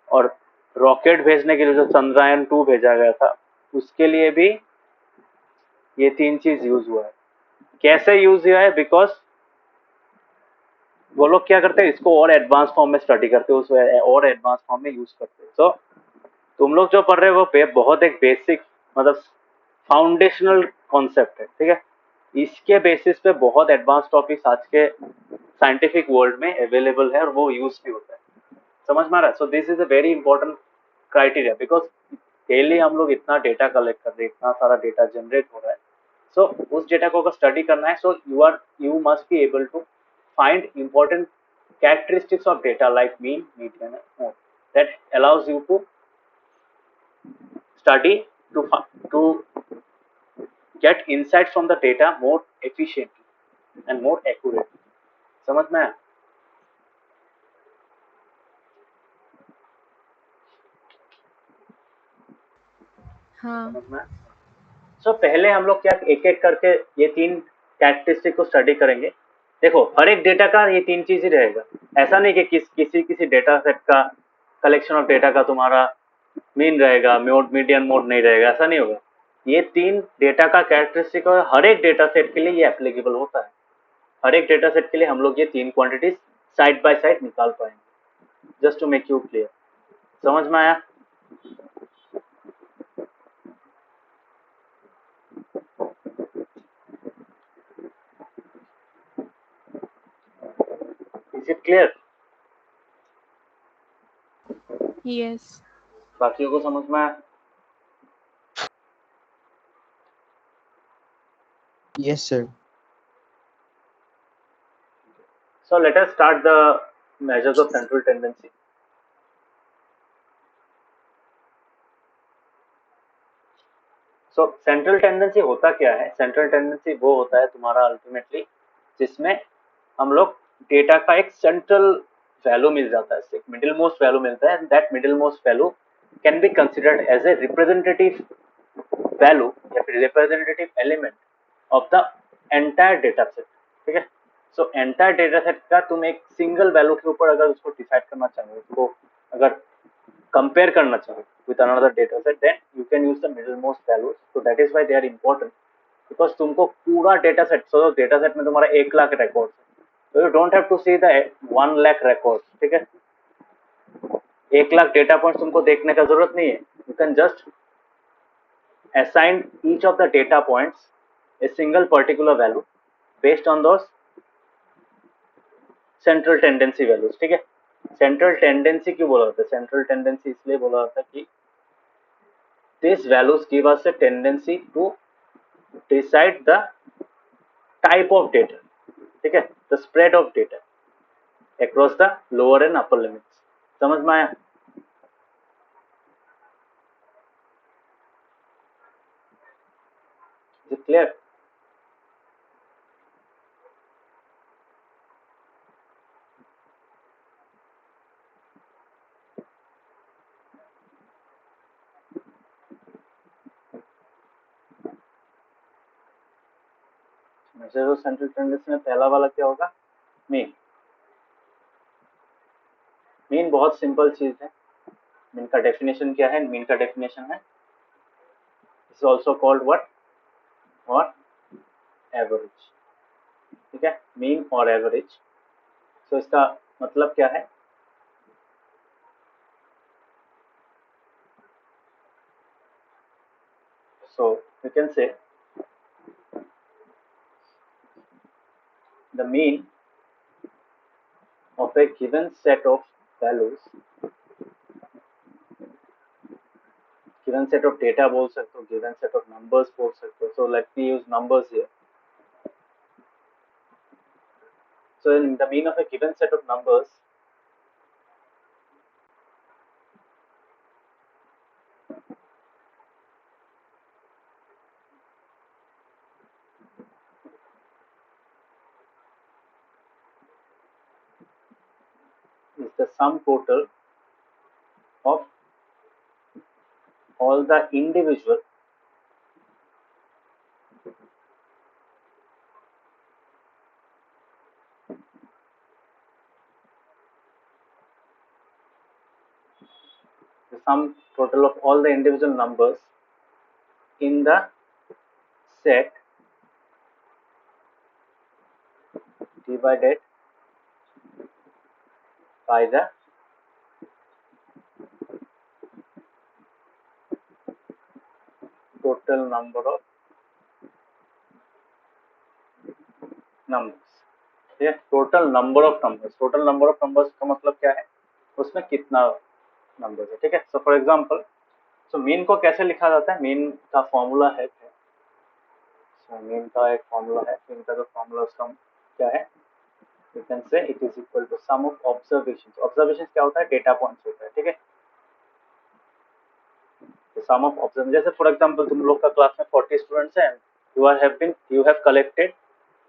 और रॉकेट भेजने के लिए जो चंद्रयान 2 भेजा गया था उसके लिए भी ये 3 चीज यूज हुआ है। कैसे यूज हुआ है? बिकॉज वो लोग क्या करते हैं, इसको और एडवांस फॉर्म में स्टडी करते हैं, उसको और एडवांस फॉर्म में यूज करते हैं। तो तुम लोग जो पढ़ रहे हो वो बहुत एक बेसिक मतलब फाउंडेशनल कॉन्सेप्ट है। ठीक है, इसके बेसिस पे बहुत एडवांस टॉपिक्स आज के साइंटिफिक वर्ल्ड में अवेलेबल है और वो यूज भी होता है। समझ में आ रहा है? So this is a very important criteria, because daily हम लोग इतना डेटा कलेक्ट कर रहे हैं, इतना सारा डेटा जनरेट हो रहा है। सो उस डेटा को अगर स्टडी करना है, so you must be able to find important characteristics of data like mean, median, and mode that allows you to study to get insights from the data more efficiently and more accurately. समझ में आया? हाँ समझ में आया? सो पहले हम लोग क्या एक एक करके ये तीन कैरेक्टरिस्टिक को स्टडी करेंगे। देखो हर एक डेटा का ये तीन चीज ही रहेगा, ऐसा नहीं कि किसी डेटा सेट का कलेक्शन ऑफ डेटा का तुम्हारा मीन रहेगा, मोड मीडियन मोड नहीं रहेगा, ऐसा नहीं होगा। ये तीन डेटा का कैरेक्टरिस्टिक और हर एक डेटा सेट के लिए ये एप्लीकेबल होता है। हर एक डेटा सेट के लिए हम लोग ये तीन क्वांटिटीज साइड बाय साइड निकाल पाएंगे, just to make you clear. समझ में आया? Is it clear? यस बाकियों को समझ में आया? Yes, sir. So let us start the measures of central tendency. So central tendency होता क्या है? Central tendency वो होता है तुम्हारा अल्टीमेटली जिसमें हम लोग डेटा का एक सेंट्रल वैल्यू मिल जाता है, एक मिडिल मोस्ट वैल्यू मिलता है, that middle most value can be considered as a representative value या फिर representative element of the entire data set. ठीक है? सो एंटायर डेटा सेट का तुम एक सिंगल वैल्यू के ऊपर अगर उसको डिसाइड करना चाहो, उसको अगर कंपेयर करना चाहो with another data set, then you can use the middlemost values. So that is why they are important, because तुमको पूरा data set, so data set में तुम्हारा 1 लाख रिकॉर्ड है, so you don't have to see the 1 lakh record. ठीक है? 1 lakh data points तुमको देखने का जरूरत नहीं है, you can just assign each of the data points a single particular value based on those central tendency values। ठीक है? सेंट्रल टेंडेंसी क्यों बोला जाता है? सेंट्रल टेंडेंसी इसलिए बोला जाता है कि these values give us a tendency to decide the type of data, ठीक है, the spread of data across the lower and upper limits। समझ में आया? Is it clear? Measure of central tendency में पहला वाला क्या होगा? मीन। मीन बहुत सिंपल चीज है। मीन का डेफिनेशन क्या है? मीन का डेफिनेशन है इज ऑल्सो कॉल्ड व्हाट? और एवरेज। ठीक है? मीन और एवरेज। तो इसका मतलब क्या है? So you can say the mean of a given set of values, given set of data बोल सकते हो, given set of numbers बोल सकते हो। So let me use numbers here. So in the mean of a given set of numbers is the sum total of all the individual numbers in the set divided by the total number of numbers। ये total number of numbers, total number of numbers का मतलब क्या है, उसमें कितना number है, ठीक है। So for example, so mean को कैसे लिखा जाता है, मीन का फॉर्मूला है, मीन का एक फॉर्मूला है, मीन का जो फॉर्मूला उसका क्या है, you can say it is equal to sum of observations. Observations क्या होता है, डेटा पॉइंट्स होता है, ठीक है। सम ऑफ ऑब्जर्व, जैसे फॉर एग्जांपल तुम लोग का क्लास में 40 स्टूडेंट्स हैं, you have collected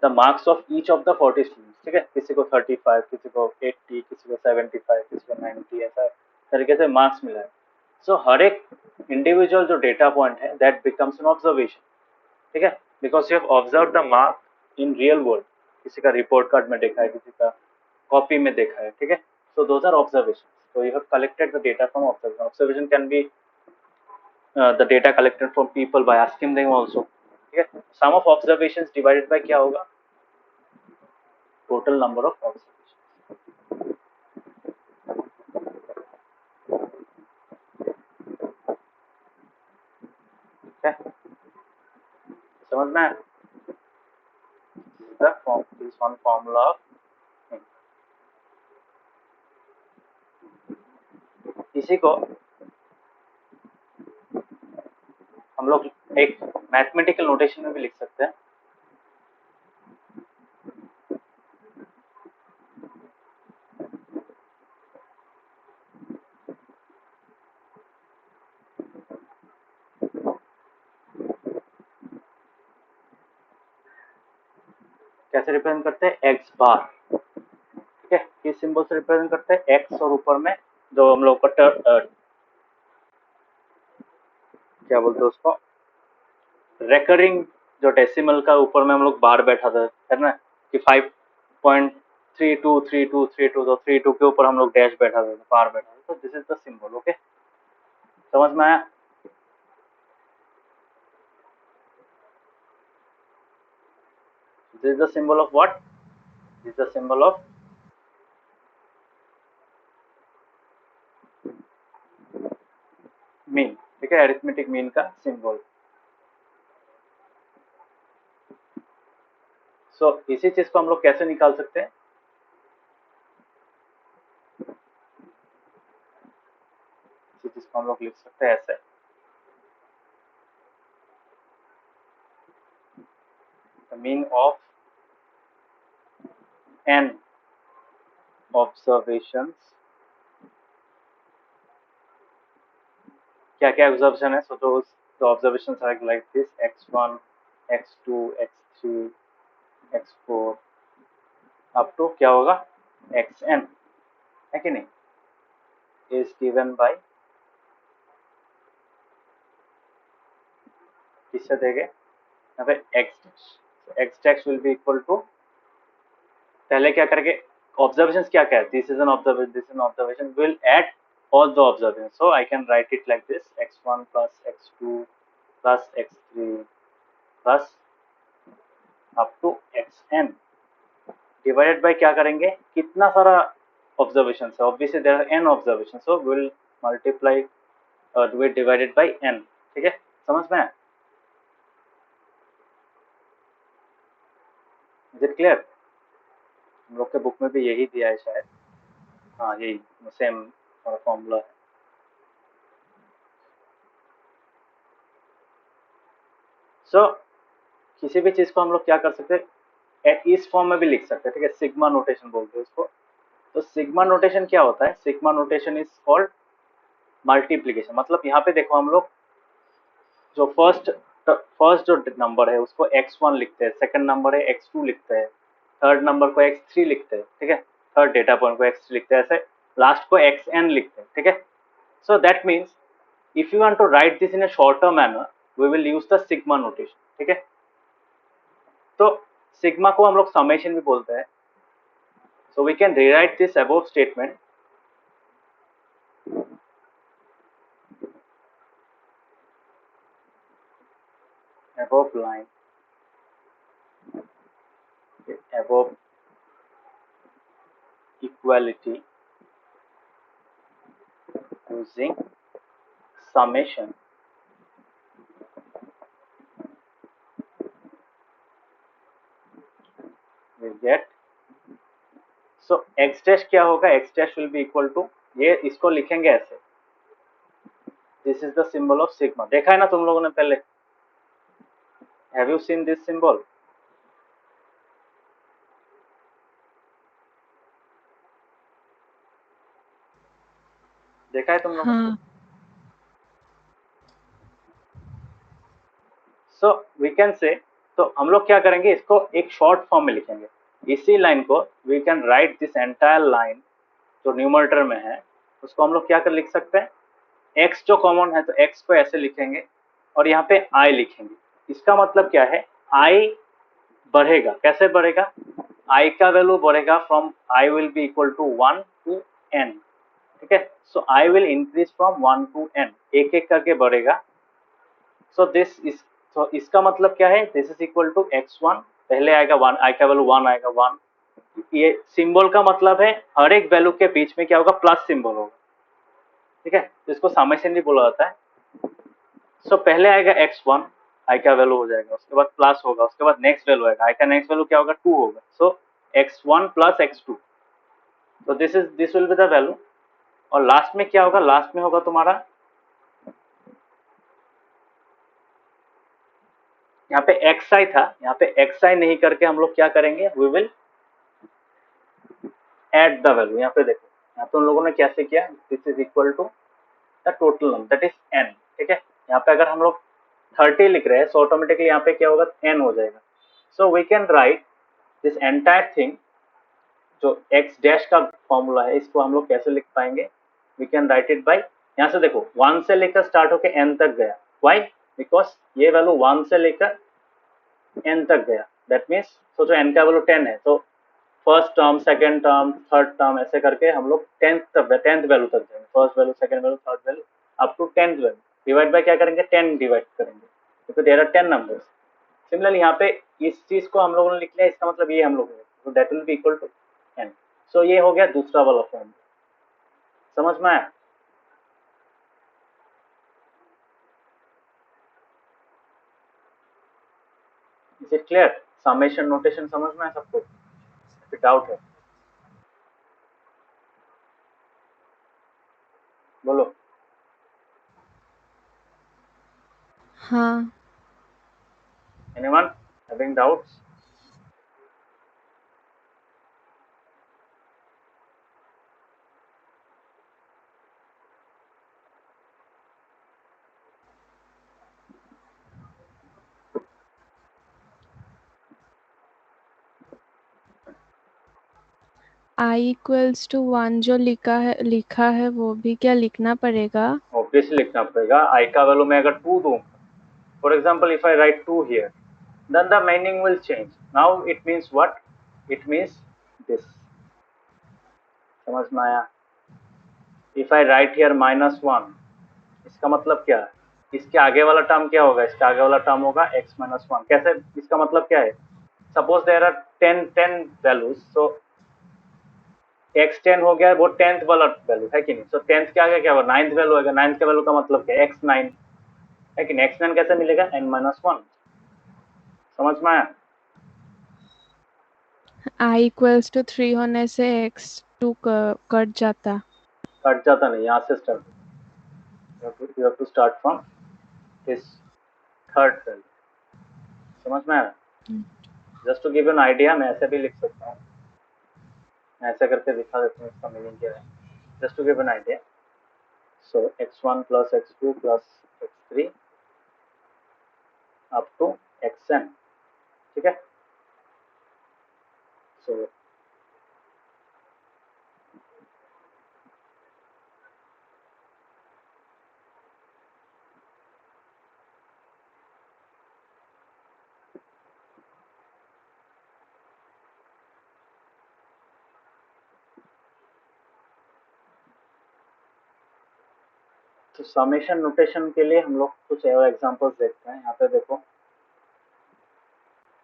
the marks of each of the 40 students, ठीक है। किसी को 35, किसी को 80, किसी को 75, किसी को 90, ऐसा तरीके से मार्क्स मिला है। सो हर एक इंडिविजुअल जो डेटा पॉइंट है दैट बिकम्स एन ऑब्जर्वेशन, ठीक है, because you have observe the mark in real world. किसी का रिपोर्ट कार्ड में देखा है, किसी का कॉपी में देखा है, ठीक है। So those are observation, so you have collected the data from observation. Observation can be the data collected from people by asking them also, ठीक है। sum of observations divided by क्या होगा, total number of observations, ठीक है, समझ में आया? This one formula of इसी को हम लोग एक मैथमेटिकल नोटेशन में भी लिख सकते हैं। कैसे रिप्रेजेंट करते हैं, एक्स बार, ठीक है। किस सिंबल से रिप्रेजेंट करते हैं, एक्स और ऊपर में जो हम लोग का क्या बोलते हैं उसको, रेकरिंग जो डेसिमल का ऊपर में हम लोग बार बैठा था, है ना, कि 5.323232, तो 32 के ऊपर हम लोग डैश बैठा था, बार बैठा था, तो this is the symbol, okay, समझ में आया? This is the symbol of what, this is the symbol of mean, ठीक है, अरिथमेटिक मीन का सिंबल। सो इसी चीज को हम लोग कैसे निकाल सकते हैं, इसी चीज को हम लोग लिख सकते हैं ऐसे, the mean of n observations, क्या क्या ऑब्जर्वेशन है, so the observations are like this, x1 x2 x3 x4 up to क्या होगा, xn, है कि नहीं, इज गिवन बाय, किससे देंगे यहाँ पे, x dash will be equal to, पहले क्या करेंगे, ऑब्जर्वेशंस क्या क्या है, this is an observation, this is an observation, will add all the observations, so I can write it like this, x1 plus x2 plus x3 plus up to xn divided by क्या करेंगे, कितना सारा observation है, obviously there are n observation, so will multiply do it divided by n, ठीक है, समझ में है, इज इट क्लियर? हम लोग के बुक में भी यही दिया है शायद, हाँ यही सेम फॉर्मूला है। सो किसी भी चीज को हम लोग क्या कर सकते हैं, इस फॉर्म में भी लिख सकते हैं, ठीक है, सिग्मा नोटेशन बोलते हैं उसको। तो सिग्मा नोटेशन क्या होता है, sigma notation is called multiplication, मतलब यहाँ पे देखो हम लोग जो फर्स्ट जो नंबर है उसको x1 लिखते हैं, सेकंड नंबर है x2 लिखते हैं, थर्ड नंबर को x3 लिखते हैं, ठीक है, थर्ड डेटा पॉइंट को x3 लिखते हैं, ऐसे लास्ट को xn लिखते हैं, ठीक है। So that means if you want to write this in a shorter manner we will use the sigma notation, ठीक है। तो सिग्मा को हम लोग समेशन भी बोलते हैं, so we can rewrite this above statement above line, above equality using summation we get so x dash क्या होगा, x dash will be equal to, ये इसको लिखेंगे ऐसे, this is the symbol of sigma. देखा है ना तुम लोगों ने पहले, have you seen this symbol? देखा है तुम लोगों ने? हाँ सो वी कैन से, तो हम लोग क्या करेंगे, इसको एक शॉर्ट फॉर्म में लिखेंगे। इसी लाइन को we can write this entire line जो न्यूमरेटर में है, उसको हम लोग क्या कर लिख सकते हैं, x जो कॉमन है तो x को ऐसे लिखेंगे और यहाँ पे i लिखेंगे। इसका मतलब क्या है, i बढ़ेगा, कैसे बढ़ेगा, i का वैल्यू बढ़ेगा from i will be equal to 1 to n, ठीक है। So i will increase from 1 to n, एक एक करके बढ़ेगा। सो दिस इज, तो इसका मतलब क्या है, this is equal to x1, पहले आएगा 1, i का वैल्यू 1 आएगा 1। ये सिंबल का मतलब है हर एक वैल्यू के बीच में क्या होगा, प्लस सिंबल होगा, ठीक है, तो इसको समेशन भी बोला जाता है। सो पहले आएगा x1, i का वैल्यू हो जाएगा, उसके बाद प्लस होगा, उसके बाद नेक्स्ट वैल्यू आएगा, i का नेक्स्ट वैल्यू क्या होगा, 2 होगा। सो x1 प्लस x2, तो this will be the value. और लास्ट में क्या होगा, लास्ट में होगा तुम्हारा, यहाँ पे xi था, यहाँ पे xi नहीं करके हम लोग क्या करेंगे, we will add the value. यहाँ पे देखो, यहाँ पे उन लोगों ने कैसे किया, this is equal to the total number that is n, ठीक है। यहाँ पे अगर हम लोग 30 लिख रहे हैं, सो ऑटोमेटिकली यहाँ पे क्या होगा, n हो जाएगा। So we can write this entire thing, जो x डैश का फॉर्मूला है, इसको हम लोग कैसे लिख पाएंगे, we can write it by, यहाँ से देखो 1 से लेकर स्टार्ट होकर n तक गया, वाई, बिकॉज ये वैल्यू 1 से लेकर n तक गया, दैट मीन्स सोचो n का वैल्यू 10 है, तो first term, second term, third term, ऐसे करके हम लोग टेंथ वैल्यू तक जाएंगे, first value, second value, third value, up to 10th value. Divide by क्या करेंगे, 10 डिवाइड करेंगे, क्योंकि देयर आर 10 नंबर्स। सिमिलरली यहाँ पे इस चीज को हम लोगों ने लिख लिया, इसका मतलब ये हम लोग, तो that will be equal to n। So ये हो गया दूसरा वाला फॉर्म, समझ में आया? Is it clear? Summation notation समझ में आया सबको? डाउट है बोलो। हाँ anyone having doubts? i equals to 1 जो लिखा है वो भी क्या लिखना पड़ेगा? ऑब्वियसली लिखना पड़ेगा। i का वैल्यू मैं अगर 2 दूं, for example if I write 2 here, then the meaning will change. Now it means what? It means this. समझ में आया? If I write here -1, इसका मतलब क्या है, इसके आगे वाला टर्म क्या होगा, इसके आगे वाला टर्म होगा x-1। कैसे, इसका मतलब क्या है, suppose there are 10 values, so x10 हो गया, वो 10th वाला वैल्यू है कि नहीं, सो 10th के आगे क्या होगा, 9th वैल्यू होगा, 9th के वैल्यू का मतलब क्या है, x9 है कि नहीं, x9 कैसे मिलेगा, n-1। समझ में आया? i इक्वल्स टू 3 होने से x2 कट जाता। कट जाता नहीं, यहाँ से start, you have to start from this third value। समझ में आया? Just to give an idea, मैं ऐसे भी लिख सकता हूँ, मैं ऐसे करके दिखा देता हूँ इसका मीनिंग क्या है, just to give an idea. So x1 plus x2 plus x3 up to xn, ठीक है। सो तो समेशन नोटेशन के लिए हम लोग कुछ और एग्जांपल्स देखते हैं। यहाँ पे देखो,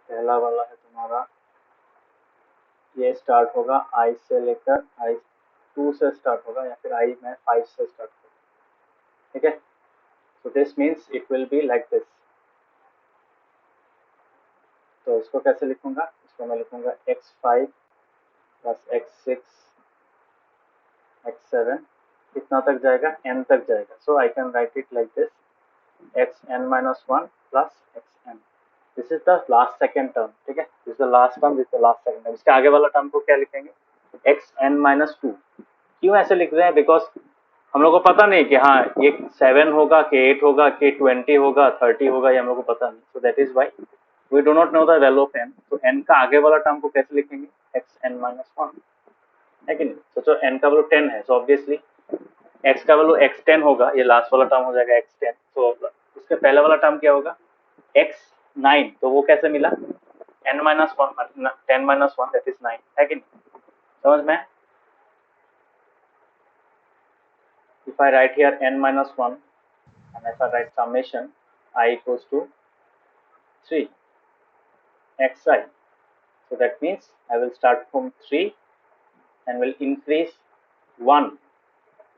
पहला वाला है तुम्हारा, ये स्टार्ट होगा i से लेकर i2 से स्टार्ट होगा, या फिर i में 5 से स्टार्ट होगा, ठीक है। So this means it will be like this. तो इसको कैसे लिखूंगा, इसको मैं लिखूंगा x5 प्लस x6 x7 कितना तक जाएगा, n तक जाएगा. So I can write it like this, xn minus 1 plus xn. This is the last second term. ठीक है, this is the last term, this is the last second term. इसके आगे वाला टर्म को क्या लिखेंगे, xn minus 2. क्यों ऐसे लिख रहे हैं, बिकॉज हम लोग को पता नहीं कि हाँ ये 7 होगा कि 8 होगा कि 20 होगा 30 होगा, ये हम लोग को पता नहीं. So that is why we do not know the value of n. तो n का आगे वाला टर्म को कैसे लिखेंगे, xn minus 1, है कि नहीं. सोचो n का वैल्यू 10 है, सो ऑब्वियसली x का वैल्यू x10 होगा, ये लास्ट वाला टर्म हो जाएगा x10. तो उसके पहले वाला टर्म क्या होगा, x9. तो वो कैसे मिला, n minus 1 10 minus 1 that is 9, है कि नहीं. समझ में. if I write here n minus 1 and if I write summation I equals to 3 xi, so that means I will start from 3 and will increase 1.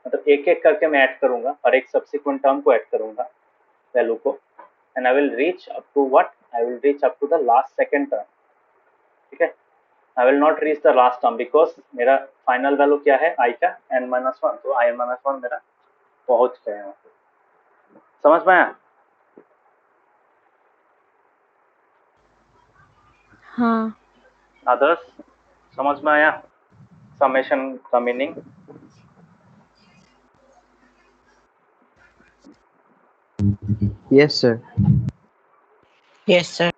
मतलब एक एक करके मैं ऐड करूंगा, और एक सब्सिक्वेंट टर्म को ऐड करूंगा वैल्यू को, and I will reach up to what, I will reach up to the last second term. ठीक है, I will not reach the last term because मेरा फाइनल वैल्यू क्या है i का n minus 1. तो i minus 1 मेरा पहुंच गया है. समझ में आया. हाँ. अदर्स समझ में आया समेशन का meaning. Yes, sir. Yes, sir.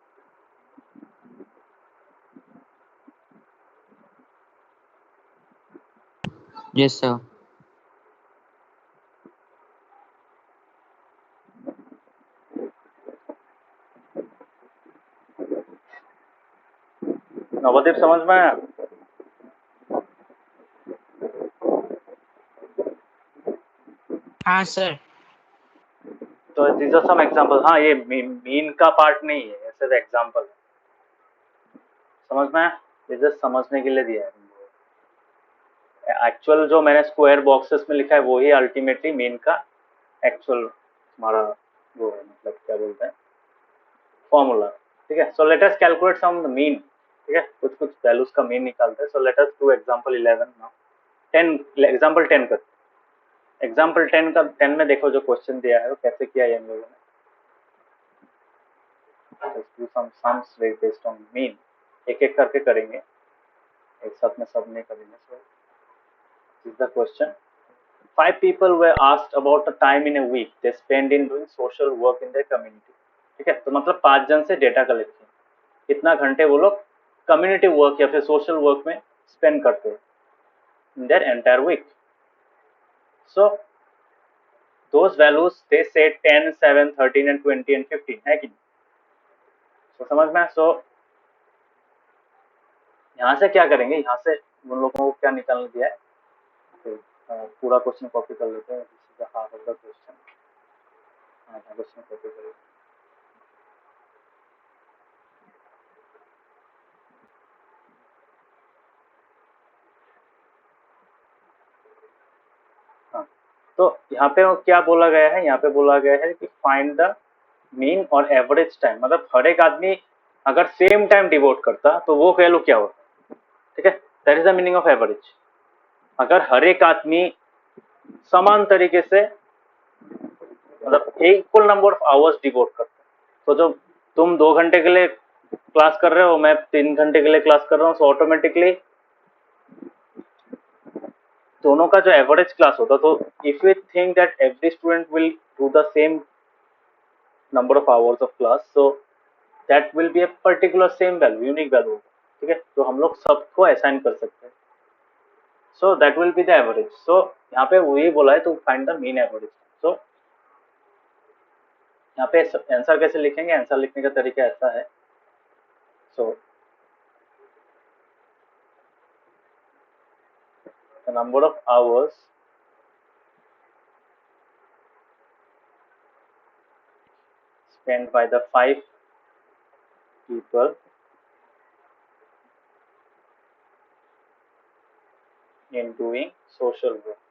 Yes, sir. Navdeep समझ में आया. हाँ सर. तो these are some examples. हाँ ये मीन का पार्ट नहीं है, ये सिर्फ एग्जाम्पल है. समझ में आया, ये जस्ट समझने के लिए दिया है. एक्चुअल जो मैंने स्क्वायर बॉक्सेस में लिखा है वो ही अल्टीमेटली मीन का एक्चुअल हमारा वो है, मतलब क्या बोलते हैं, फॉर्मूला. ठीक है. सो लेट अस कैलकुलेट सम मीन. ठीक है, कुछ कुछ वैल्यूज का मीन निकालते हैं. So let us do example 11 now. 10 example 10 करते हैं. एग्जांपल 10 का 10 में देखो जो क्वेश्चन दिया है वो कैसे किया है इन लोगों ने. Let's do some sums based on mean. एक एक करके करेंगे, एक साथ में सब नहीं करेंगे. So this is the question. 5 people were asked about the time in a week they spend in doing social work in their community. ठीक है, तो मतलब 5 जन से डेटा कलेक्ट किया, कितना घंटे वो लोग कम्युनिटी वर्क या फिर सोशल वर्क में स्पेंड करते हैं in their entire week. So those values they say 10, 7, 13 and 20 and 15, है कि नहीं. So समझ में. So यहाँ से क्या करेंगे, यहाँ से उन लोगों को क्या निकालने दिया है. तो पूरा क्वेश्चन कॉपी कर लेते हैं. हाफ ऑफ द क्वेश्चन, आधा क्वेश्चन कॉपी करेंगे. हाँ, तो यहाँ पे क्या बोला गया है, यहाँ पे बोला गया है कि फाइंड द मीन और एवरेज टाइम. मतलब हर एक आदमी अगर सेम टाइम डिवोट करता तो वो वैल्यू क्या होता. ठीक है, that is the meaning of average. अगर हर एक आदमी समान तरीके से मतलब equal number of hours devote करता है, तो जो तुम 2 घंटे के लिए क्लास कर रहे हो, मैं 3 घंटे के लिए क्लास कर रहा हूँ, सो ऑटोमेटिकली दोनों का जो एवरेज क्लास होता, तो if you think that every student will do the same number of hours of class, so that will B a particular same value, unique value. ठीक है, तो हम लोग सबको असाइन कर सकते हैं. So that will be the average. So यहाँ पे वही बोला है, तो find the mean average. So यहाँ पे आंसर कैसे लिखेंगे, आंसर लिखने का तरीका ऐसा है. सो the number of hours spent by the 5 people in doing social work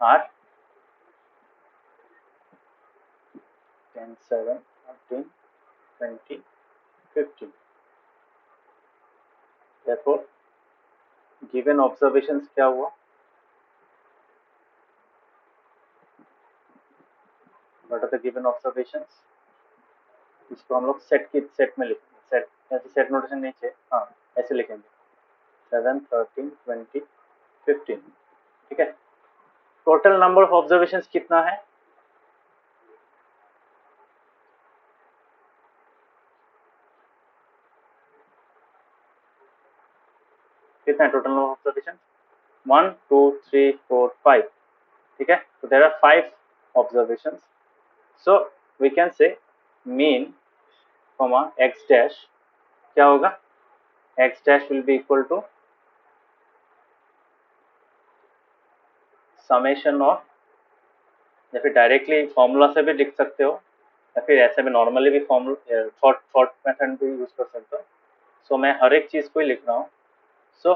are and 7, 13, 20, 15. Therefore, given observations क्या हुआ? What are the given observations? इसको हम लोग सेट में लिखेंगे. सेट ऐसे सेट नोटेशन नहीं चाहिए. हाँ, ऐसे लिखेंगे 7, 13, 20, 15. ठीक है. टोटल नंबर ऑफ ऑब्जर्वेशंस कितना है? कितना है टोटल नंबर ऑफ ऑब्जर्वेशंस? 1, 2, 3, 4, 5. ठीक है. So there are 5 observations. So we can say mean comma x dash क्या होगा? x dash will be equal to summation of, या फिर डायरेक्टली फॉर्मूला से भी लिख सकते हो, या फिर ऐसे में नॉर्मली भी फॉर्मूला थॉट मेथड भी यूज कर सकते हो. सो मैं हर एक चीज को ही लिख रहा हूँ. So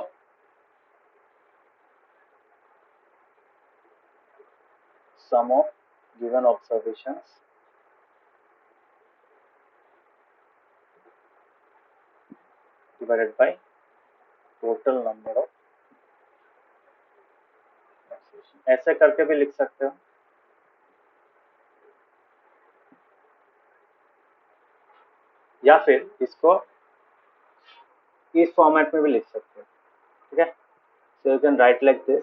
sum of given observations divided by total number of observation. ऐसे करके भी लिख सकते हो, या फिर इसको इस फॉर्मेट में भी लिख सकते हो. ठीक है. So you can right like this.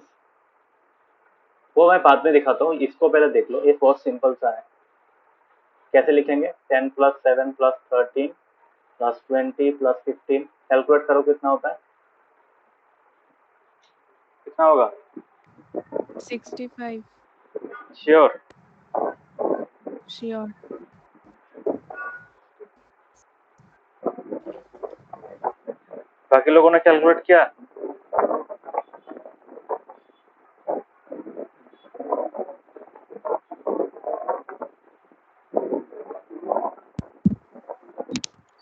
वो मैं बाद में दिखाता हूँ, इसको पहले देख लो. ये बहुत सिंपल सा है. कैसे लिखेंगे? 10 plus 7 plus 13 plus 20 plus 15. Calculate करो कितना होता है. कितना होगा? 65. श्योर? Sure. बाकी लोगों ने कैलकुलेट किया?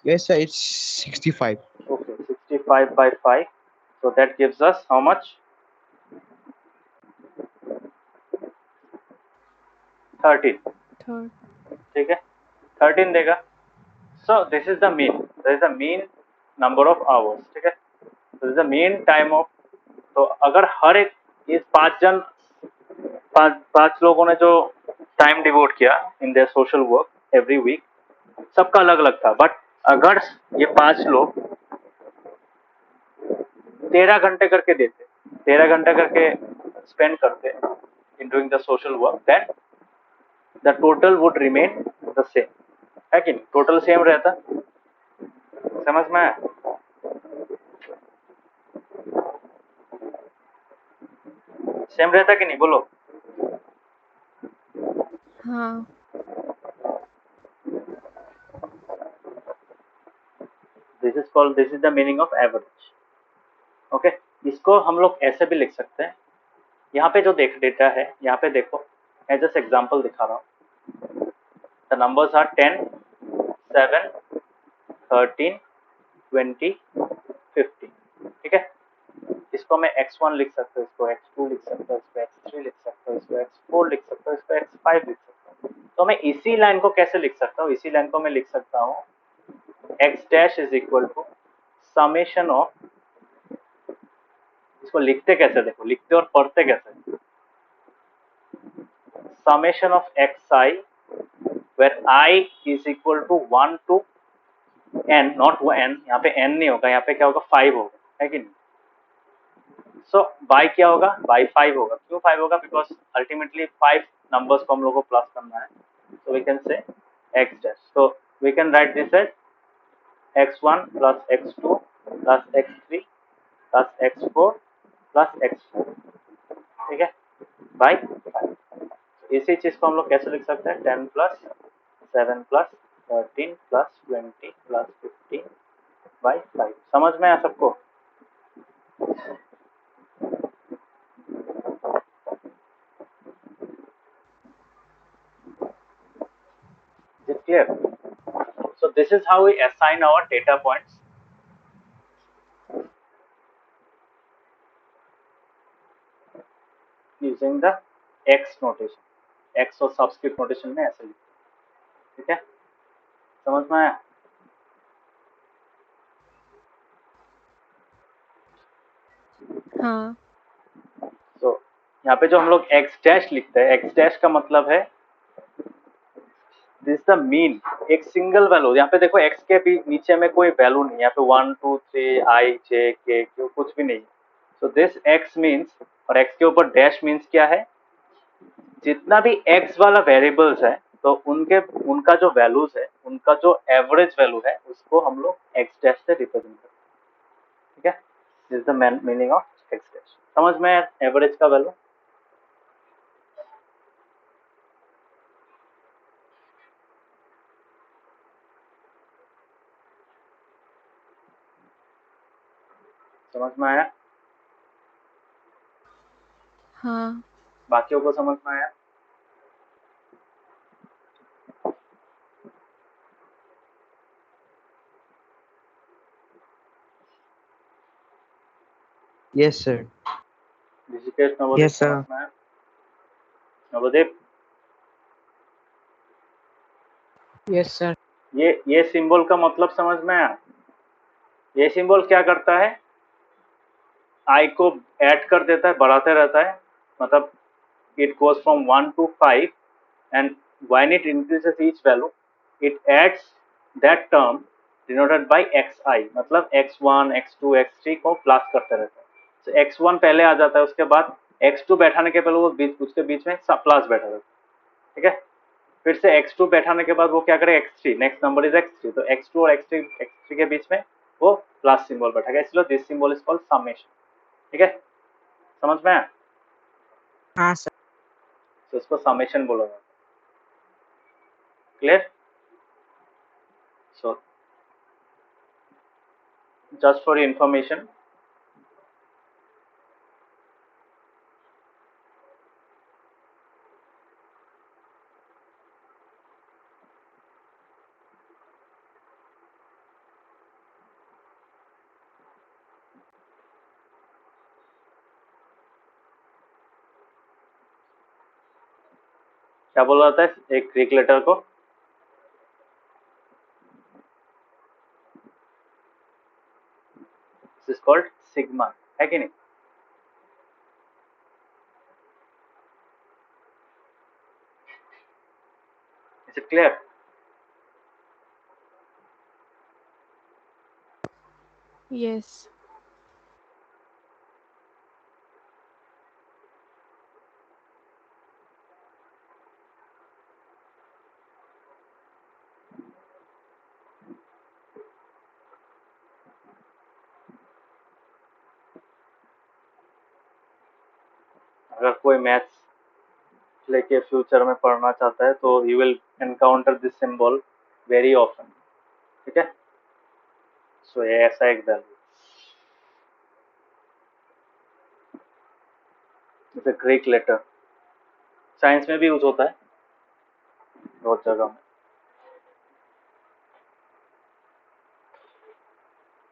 Yes, sir. It's 65. Okay, 65 by 5. So that gives us how much? 13. Third. ठीक है. 13 देगा. So this is the mean. This is the mean number of hours. ठीक है. This is the mean time of. तो अगर हर एक इस पांच लोगों ने जो टाइम डिवोट किया in their social work every week, सबका अलग अलग था. बट अगर ये 5 लोग 13 घंटे करके देते, 13 घंटे करके स्पेंड करते in doing the social work, then the total would remain the same. है कि नहीं? टोटल सेम रहता. समझ में आया? सेम रहता कि नहीं? बोलो. हाँ. This is the meaning of average. Okay. इसको हम लोग ऐसे भी लिख सकते हैं. यहाँ पे जो डेटा है, यहाँ पे देखो, मैं जस्ट एग्जांपल दिखा रहा हूँ. The numbers are 10, 7, 13, 20, 15. ठीक है. इसको मैं x1 लिख सकता हूँ, इसको x2 लिख सकता हूँ, इसको x3 लिख सकता हूँ, इसको x4 लिख सकता हूँ, इसको x5 लिख सकता हूँ. तो मैं इसी लाइन को कैसे लिख सकता हूँ? इसी लाइन को मैं लिख सकता हूँ x dash is equal to summation of. इसको लिखते कैसे देखो, लिखते और पढ़ते कैसे? Summation of xi where i is equal to 1 to n, not n. यहाँ पे n नहीं होगा, यहाँ पे क्या होगा? 5 होगा. है कि नहीं? सो बाय क्या होगा? बाय 5 होगा. क्यों 5 होगा? बिकॉज अल्टीमेटली 5 नंबर्स को हम लोग को प्लस करना है. So we can say x dash. So we can write this as x1 plus x2 plus x3 plus x4 plus x4. ठीक है. बाय 5. इसी चीज को हम लोग कैसे लिख सकते हैं? 10 plus 7 plus 13 plus 20 plus 15 by 5. समझ में आया सबको? Is it clear? So this is how we assign our data points. Using the x notation. X और subscript notation में ऐसे लिखते हैं. ठीक है, समझ में आया? हाँ तो यहाँ पे जो हम लोग एक्स डैश लिखते हैं, एक्स डैश का मतलब है दिस द मीन, एक सिंगल वैल्यू। यहाँ पे देखो एक्स के भी नीचे में कोई वैल्यू नहीं, यहाँ पे 1 2 3 आई जे के क्यू कुछ भी नहीं। सो दिस एक्स मीन्स, और एक्स के ऊपर डैश मीन्स क्या है, जितना भी एक्स वाला वेरिएबल्स है तो उनका जो वैल्यूज है, उनका जो एवरेज वैल्यू है उसको हम लोग एक्स डैश से रिप्रेजेंट करते हैं। ठीक है, this is the meaning of x dash. समझ में एवरेज का वैल्यू? समझ में आया? हाँ बाकियों को समझ में आया? Yes, sir. Rishikesh, Navodaya, Yes, समझ sir. में आया? Navodaya, Yes, sir. ये सिंबल का मतलब समझ में आया? ये सिंबल क्या करता है, आई को ऐड कर देता है, बढ़ाते रहता है, मतलब it goes from 1 to 5 and when it increases each value it adds that term denoted by xi, मतलब x1 x2 x3 को प्लस करते रहता है। तो x1 पहले आ जाता है, उसके बाद x2 बैठाने के पहले वो उसके बीच में प्लस बैठा रहता है। ठीक है, फिर से x2 बैठाने के बाद वो क्या करे, x3, next number is x3, तो x2 और x3 के बीच में वो प्लस सिंबल बैठेगा, इसलिए this symbol is called summation. ठीक है, समझ में आया? हाँ सर। तो इसको समेशन बोला जाता है। Clear? So just for your information, क्या बोला जाता है एक ग्रीक लेटर को? दिस इज कॉल्ड सिग्मा, है कि नहीं? Is it clear? यस अगर कोई मैथ्स लेके फ्यूचर में पढ़ना चाहता है तो you will encounter this symbol very often. ठीक है, सो ये ऐसा एक वैल्यू, जैसे ग्रीक लेटर साइंस में भी यूज होता है बहुत जगह में।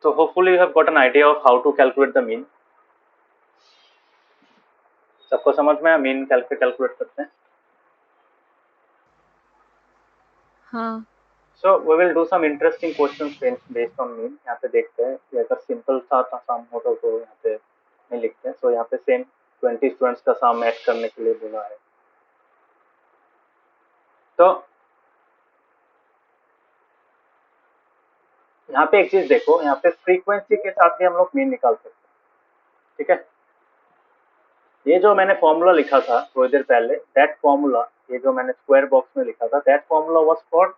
तो hopefully you have got an idea of how to calculate the mean. सबको समझ में आया मीन कैलकुलेट करते हैं? हाँ So we will do some interesting questions based on mean। यहाँ पे देखते हैं कि अगर सिंपल सा सम होता तो यहाँ पे नहीं लिखते हैं। सो यहाँ पे सेम 20 स्टूडेंट्स का सम ऐड करने के लिए बोला है। तो यहाँ पे एक चीज देखो, यहाँ पे फ्रीक्वेंसी के साथ भी हम लोग मीन निकाल सकते हैं। ठीक है, ये जो मैंने फॉर्मूला लिखा था थोड़ी देर पहले, दैट फॉर्मूला, ये जो मैंने स्क्वायर बॉक्स में लिखा था, that formula was for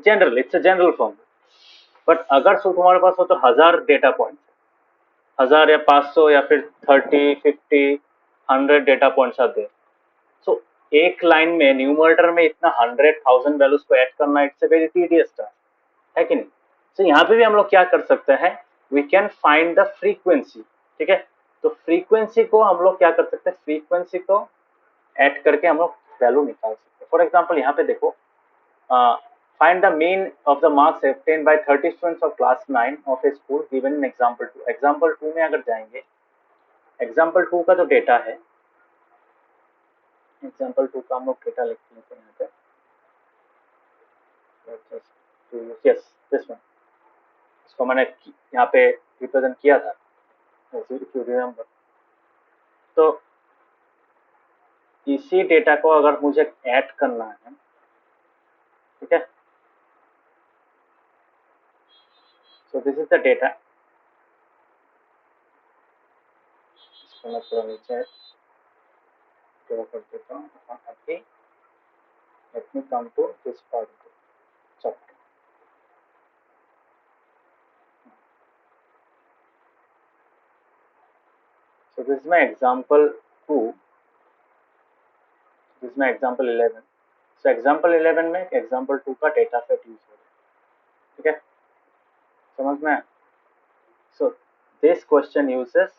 general, it's a general formula. But अगर तुम्हारे पास हो तो 1000 डेटा पॉइंट, 1000 या 500 या फिर 30 50 100 डेटा पॉइंट्स आते हैं। सो एक लाइन में न्यूमरेटर में इतना 100,000 वैल्यूज को ऐड करना, it's a very tedious task, है कि नहीं? सो यहाँ पे भी हम लोग क्या कर सकते हैं, we can find the frequency. ठीक है, तो फ्रीक्वेंसी को हम लोग क्या कर सकते हैं, फ्रीक्वेंसी को ऐड करके हम लोग वैल्यू निकाल सकते हैं। फॉर एग्जाम्पल यहाँ पे देखो, find the mean of the marks obtained by 30 students of class 9 of a school given in example 2। example 2 में अगर जाएंगे, example 2 का जो डेटा है, example 2 का हम लोग डेटा लिख लेते हैं यहाँ पे। यस दिस वन, इसको मैंने यहाँ पे रिप्रेजेंट किया था इफ यू रिमेम्बर। तो इसी डेटा को अगर मुझे ऐड करना है, ठीक है, so this is the data. इसको मैं थोड़ा नीचे ड्रॉ कर देता हूँ। Let me come to this part chapter. So this is my example 2, this is my example 11. So example 11 में example 2 का डेटा सेट यूज हो रहा है, ठीक है, समझ में? So this question uses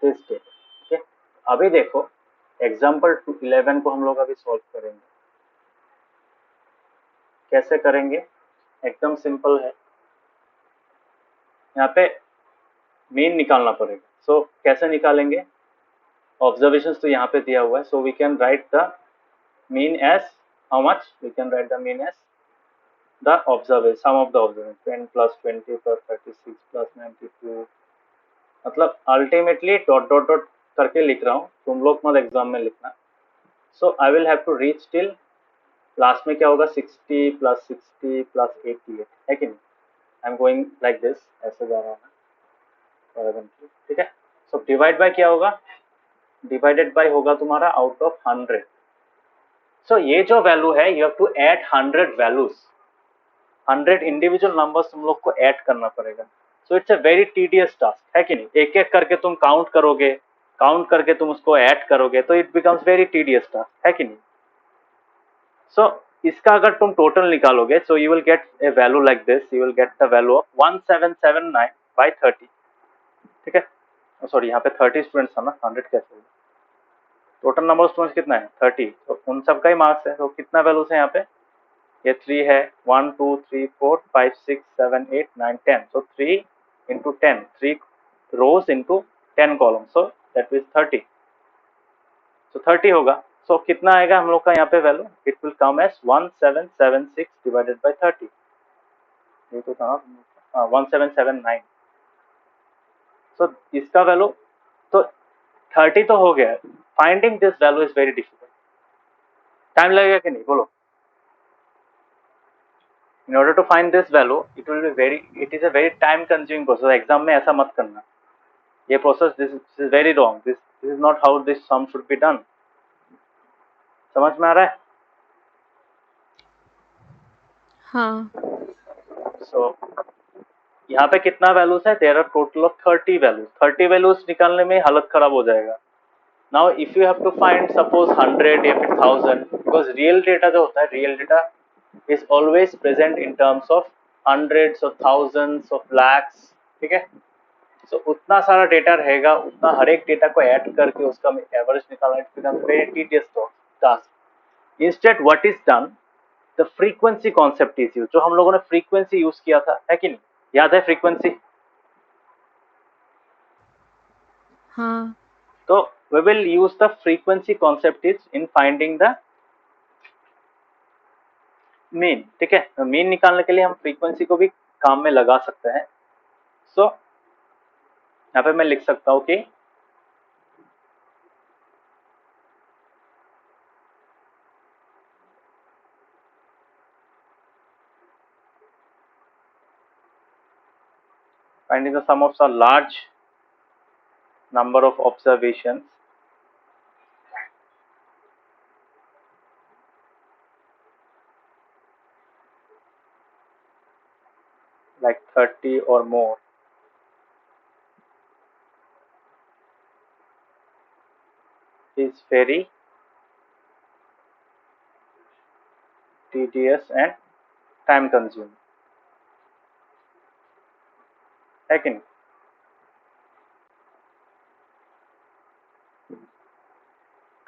this data, ठीक है। अभी देखो example 11 को हम लोग अभी सॉल्व करेंगे। कैसे करेंगे? एकदम सिंपल है, यहाँ पे मीन निकालना पड़ेगा। सो कैसे निकालेंगे? ऑब्जर्वेशंस तो यहाँ पे दिया हुआ है, so we can write the mean as how much? We can write the mean as the observation, sum of the observation, 10 plus 20 plus 36 plus 92, मतलब अल्टीमेटली डॉट डॉट डॉट करके लिख रहा हूँ, तुम लोग मत एग्जाम में लिखना। So I will have to reach till last में क्या होगा 60 plus 60 plus 88, है कि नहीं? I am going like this, ऐसे जा रहा हूँ, ठीक है। सो डिवाइड बाय क्या होगा? डिवाइडेड बाय होगा तुम्हारा आउट ऑफ 100। सो ये जो वैल्यू है you have to add 100 values, 100 individual numbers तुम लोग को ऐड करना पड़ेगा। So it's a very tedious task, है कि नहीं? एक एक करके तुम काउंट करोगे, काउंट करके तुम उसको ऐड करोगे, तो it becomes very tedious task, है कि नहीं? सो इसका अगर तुम टोटल निकालोगे, so you will get a value like this, you will get the value of 1779 by 30, ठीक है। सॉरी यहाँ पे 30 स्टूडेंट्स था ना, 100 कैसे होगा? टोटल नंबर ऑफ स्टूडेंट्स कितना है? 30, तो उन सब का ही मार्क्स है। तो कितना वैल्यूज है यहाँ पे? ये 3 है, 1 2 3 4 5 6 7 8 9 10, सो 3 into 10, 3 rows into 10 columns, so that is 30, so 30 होगा। so कितना आएगा हम लोग का यहाँ पे value? It will come as 1776 divided by 30, ये तो था 1779। so इसका वैल्यू तो 30 तो हो गया। Finding this value is very difficult, time लगेगा कि नहीं बोलो? In order to find this value, it is a very time consuming process. Exam में ऐसा मत करना, ये process this is very wrong, this is not how this sum should be done. समझ में आ रहा है? हाँ। सो यहाँ पे कितना वैल्यूज है? There are total of 30 values. 30 values निकालने में हालत खराब हो जाएगा। Now if you have to find suppose 100 या फिर 1000, बिकॉज रियल डेटा जो होता है, real data is always present in terms of hundreds of thousands of lakhs, ठीक है। सो उतना सारा डेटा रहेगा, उतना हर एक डेटा को ऐड करके उसका एवरेज निकालना, it becomes very tedious task. Instead what is done, the frequency concept is use, जो हम लोगों ने फ्रीक्वेंसी यूज किया था, है कि नहीं? याद है फ्रीक्वेंसी? हाँ। तो we will use the frequency concept is in finding the mean, ठीक है। मीन निकालने के लिए हम फ्रीक्वेंसी को भी काम में लगा सकते हैं। सो यहाँ पे मैं लिख सकता हूँ कि finding the sum of a large number of observations like 30 or more is very tedious and time consuming, है कि नहीं?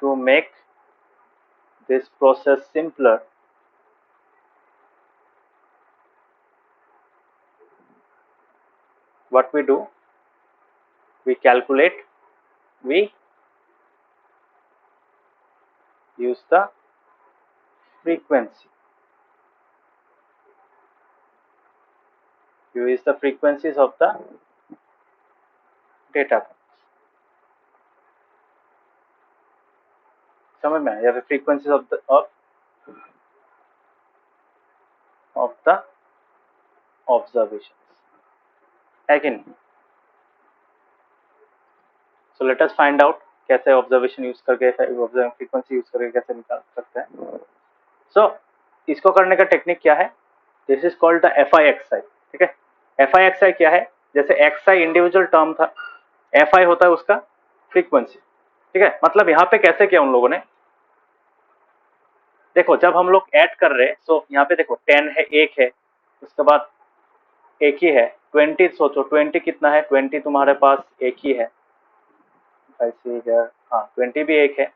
To make this process simpler, what we do, we calculate, we use the frequency, U is the frequencies of the data points. समझ में आया? या फिर frequencies of the observations है कि नहीं? So let us find out कैसे observation use करके फ्रीक्वेंसी यूज करके कैसे निकाल सकते हैं. So इसको करने का टेक्निक क्या है? This is called the FIXI. ठीक है, FIXI क्या है? जैसे XI इंडिविजुअल टर्म था, FI होता है उसका फ्रीक्वेंसी. ठीक है, मतलब यहाँ पे कैसे किया उन लोगों ने, देखो जब हम लोग ऐड कर रहे हैं, सो यहाँ पे देखो 10 है, एक है, उसके बाद एक ही है. 20 सोचो, 20 कितना है? 20 तुम्हारे पास एक ही है. हाँ 20 भी एक है.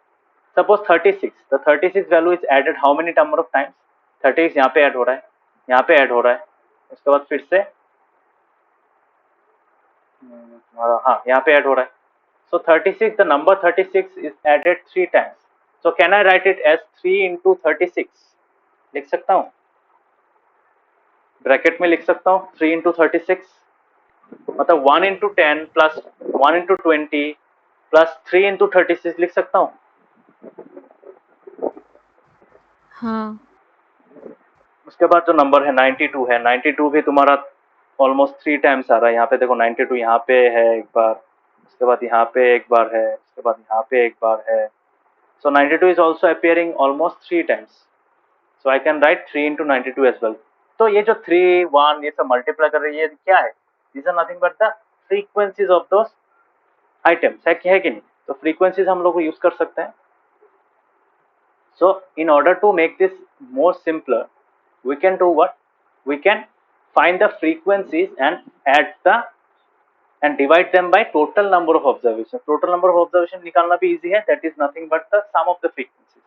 Suppose 36, the 36 value is added how many number of times? 36 यहाँ पे ऐड हो रहा है, यहाँ पे ऐड हो रहा है, उसके बाद फिर से हाँ यहाँ पे ऐड हो रहा है. So 36, the number 36 is added 3 times. So can I write it as 3 into 36? लिख सकता हूँ, ब्रैकेट में लिख सकता हूँ 3 into 36, मतलब 1 into 10 plus 1 into 20 plus 3 into 36 लिख सकता हूँ. हाँ. उसके बाद जो नंबर है 92 है, 92 भी तुम्हारा ऑलमोस्ट 3 टाइम्स आ रहा है. यहाँ पे देखो 92 यहाँ पे है एक बार, उसके बाद यहाँ पे एक बार है, उसके बाद यहाँ पे एक बार है. So 92 is also appearing almost 3 times. So I can write 3 into 92 as well. तो ये जो 3, 1 ये सब मल्टीप्लाई कर रही है, ये क्या है? This are nothing but the frequencies of those items, है कि नहीं? तो फ्रीक्वेंसीज हम लोग यूज कर सकते हैं. So in order to make this more simpler, we can do what? We can find the frequencies and add the and divide them by total number of observations. Total number of observations निकालना भी easy है. That is nothing but the sum of the frequencies.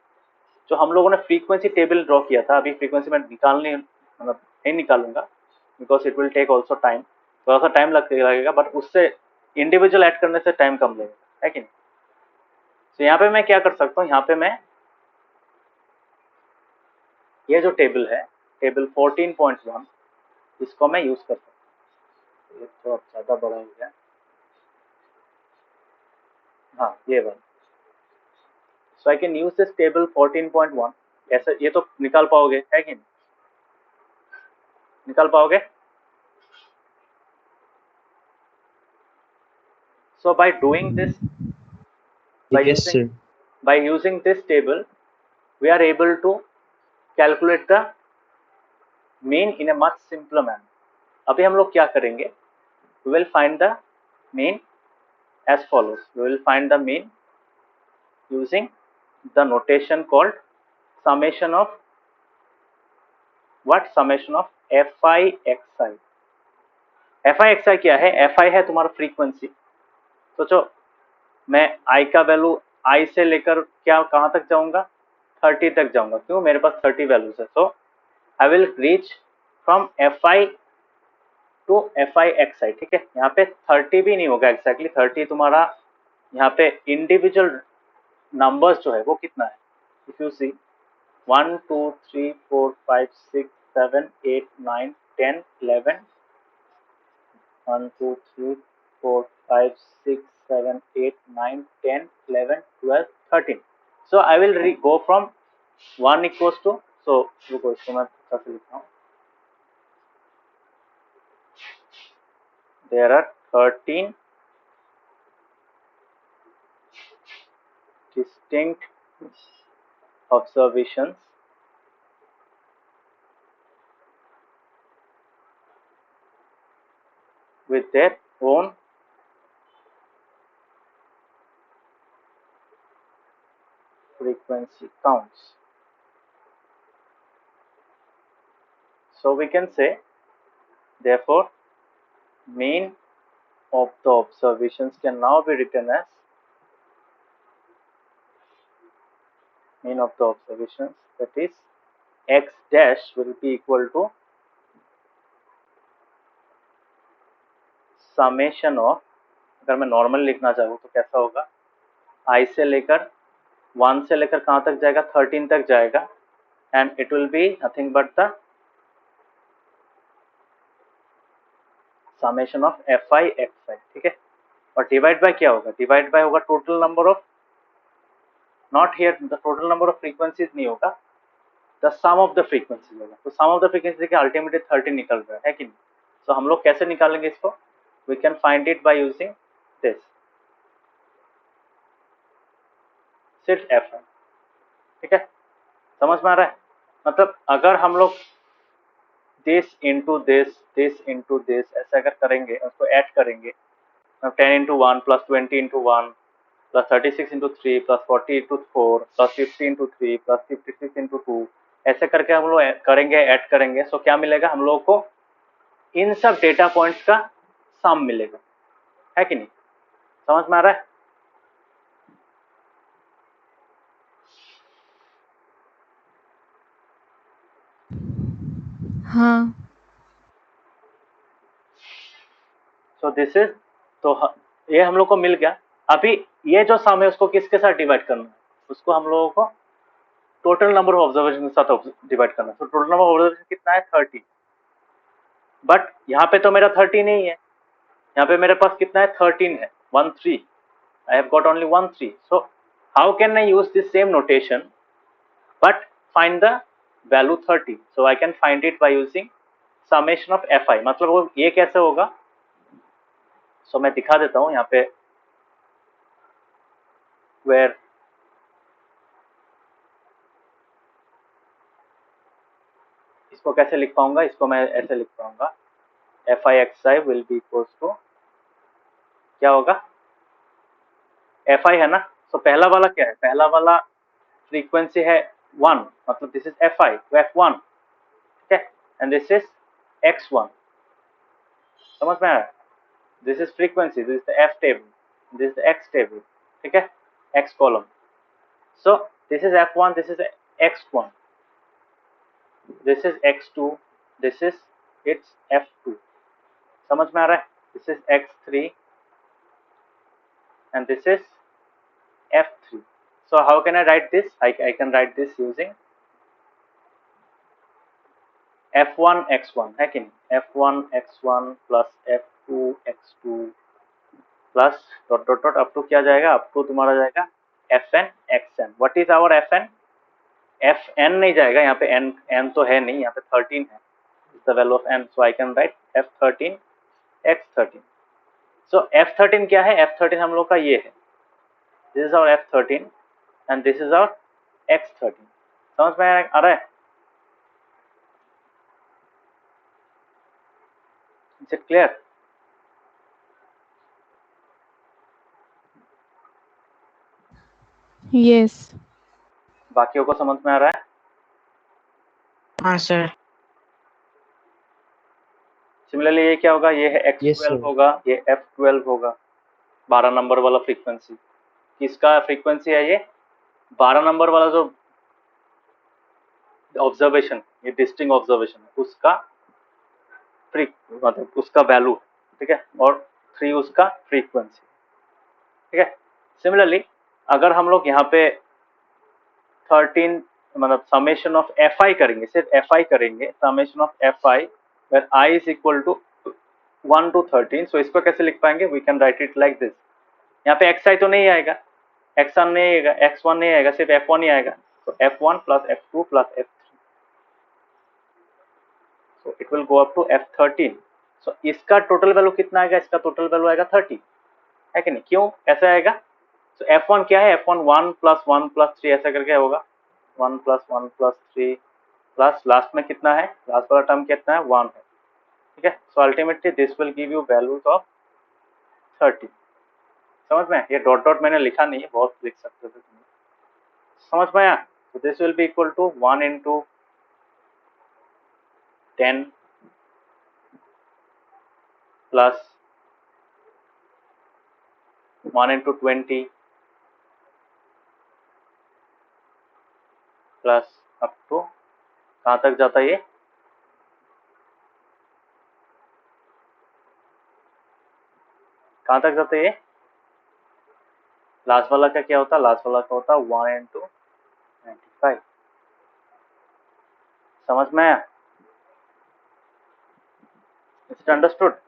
जो हम लोगों ने frequency table draw किया था, अभी frequency में निकालने मतलब नहीं निकालूंगा because it will take also time. थोड़ा सा टाइम लगेगा, बट उससे इंडिविजुअल ऐड करने से टाइम कम लगेगा, है कि नहीं? तो यहाँ पे मैं क्या कर सकता हूँ, यहाँ पे मैं ये जो टेबल है, टेबल 14.1, इसको मैं यूज कर सकता हूँ. ये तो अब ज़्यादा बड़ा हो गया. हाँ ये वाला. So I can use this table 14.1. ऐसे ये तो निकाल पाओगे, है कि नहीं? निकाल पाओगे? So by doing this, Yes, sir. by using this table, we are able to calculate the mean in a much simpler manner. अभी हम लोग क्या करेंगे? We will find the mean as follows. We will find the mean using the notation called summation of what? Summation of FIXI. FIXI क्या है? FI है तुम्हारा frequency. सोचो मैं I का वैल्यू I से लेकर क्या कहाँ तक जाऊंगा? 30 तक जाऊंगा. क्यों? मेरे पास 30 वैल्यूज है. So I will reach from FI to FIXI. ठीक है, यहाँ पे 30 भी नहीं होगा एग्जैक्टली. 30 तुम्हारा यहाँ पे इंडिविजुअल नंबर्स जो है वो कितना है? If you see 1 2 3 4 5 6 7 8 9 10 11 1 2 3 4 5 6 7 8 9 10 11 12 13. So I will go from 1 equals to, so रुको इसको मैं कैसे लिखता हूँ. There are 13 distinct observations with their own frequency counts. So we can say, therefore, mean of the observations can now be written as mean of the observations, that is x dash will be equal to summation of, अगर मैं normal लिखना चाहूँ तो कैसा होगा? I से लेकर 1 से लेकर कहाँ तक जाएगा? 13 तक जाएगा. And it will be nothing but the summation of F I X I, ठीक है। और डिवाइड बाय क्या होगा, डिवाइड बाय होगा total number of, not here the total number of frequencies नहीं होगा, the sum of the frequencies होगा। तो सम ऑफ द फ्रीक्वेंसी देखिए अल्टीमेटली 30 निकल रहा है कि नहीं। तो हम लोग कैसे निकालेंगे इसको, we can find it by using this सिर्फ एफ आई, ठीक है। समझ में आ रहा है, मतलब अगर हम लोग दिस इंटू दिस ऐसा अगर करेंगे, उसको ऐड करेंगे 10 into 1 plus 20 into 1 plus 36 into 3 plus 40 into 4 plus 50 into 3 plus 56 into 2, ऐसे करके हम लोग करेंगे, ऐड करेंगे। सो क्या मिलेगा हम लोगों को, इन सब डेटा पॉइंट्स का सम मिलेगा, है कि नहीं। समझ में आ रहा है। हाँ। सो दिस इज, तो ये हम लोग को मिल गया। अभी ये जो सम है उसको किसके साथ डिवाइड करना है, उसको हम लोगों को टोटल नंबर ऑफ ऑब्जर्वेशन के साथ डिवाइड करना है। तो टोटल नंबर ऑफ ऑब्जर्वेशन कितना है 30, बट यहाँ पे तो मेरा 30 नहीं है, यहाँ पे मेरे पास कितना है 13 है, 13, I have got only 13. So how can I use this same notation but find the value 30? So I can find it by using summation of fi। मतलब वो ये कैसे होगा, so मैं दिखा देता हूँ यहाँ पे, where इसको कैसे लिख पाऊंगा, इसको मैं ऐसे लिख पाऊंगा, fi xi will be equals to क्या होगा, fi है ना। तो पहला वाला क्या है, पहला वाला फ्रीक्वेंसी है 1, मतलब दिस इज fi, f1, ठीक है, एंड दिस इज x1। समझ में आ रहा है, this is frequency, this is the f table, this is the x table, ठीक है, x column। so this is f1, this is x1, this is x2, this is its f2। समझ में आ रहा है, this is x3 and this is f3। so how can I write this, I can write this using f1 x1, है कि नहीं, f1 x1 plus f2 x2 plus dot dot dot up to क्या जाएगा, up to तुम्हारा जाएगा fn xn। What is our fn, fn नहीं जाएगा यहाँ पे, n तो है नहीं, यहाँ पे 13 है, the value of n। So I can write f13 x13। So f13 क्या है, f13 हम लोग का ये है, this is our f13 and this is our x13। समझ में आ रहा है, इज इट क्लियर। Yes. बाकियों को समझ में आ रहा है। हाँ सर। सिमिलरली ये क्या होगा, ये है x12 Yes, sir. होगा, ये f12 होगा, 12 नंबर वाला फ्रीक्वेंसी। किसका फ्रीक्वेंसी है ये, 12 नंबर वाला जो ऑब्जर्वेशन, ये डिस्टिंक्ट ऑब्जर्वेशन है, उसका मतलब उसका वैल्यू, ठीक है, और 3 उसका फ्रीक्वेंसी, ठीक है। सिमिलरली अगर हम लोग यहाँ पे 13 मतलब समेशन ऑफ एफ आई करेंगे, सिर्फ एफ आई करेंगे, summation of F i where i is equal to 1 to 13। So इसको कैसे लिख पाएंगे, we can write it like this. यहाँ पे एक्स आई तो नहीं आएगा, एक्स वन नहीं आएगा, x1 नहीं आएगा, सिर्फ f1 ही आएगा। तो f1 plus f2 plus f3, so it will go up to f13। So इसका टोटल वैल्यू कितना आएगा, इसका टोटल वैल्यू आएगा 30, है कि नहीं। क्यों कैसे आएगा, तो f1 क्या है, f1 1 प्लस 1 प्लस 3 ऐसा करके होगा, 1 प्लस 1 प्लस 3 प्लस लास्ट में कितना है, लास्ट वाला टर्म कितना है 1 है, ठीक है। So ultimately this will give you values of 30। समझ में, ये डॉट डॉट मैंने लिखा नहीं है, बहुत लिख सकते थे तुम, समझ में आया। तो this will be equal to 1 into 10 plus 1 into 20 plus up to कहाँ तक जाता है ये, कहाँ तक जाता है ये, लास्ट वाला का क्या होता है, लास्ट वाला का होता है 1 into 95। समझ में आया, इट्स अंडरस्टूड।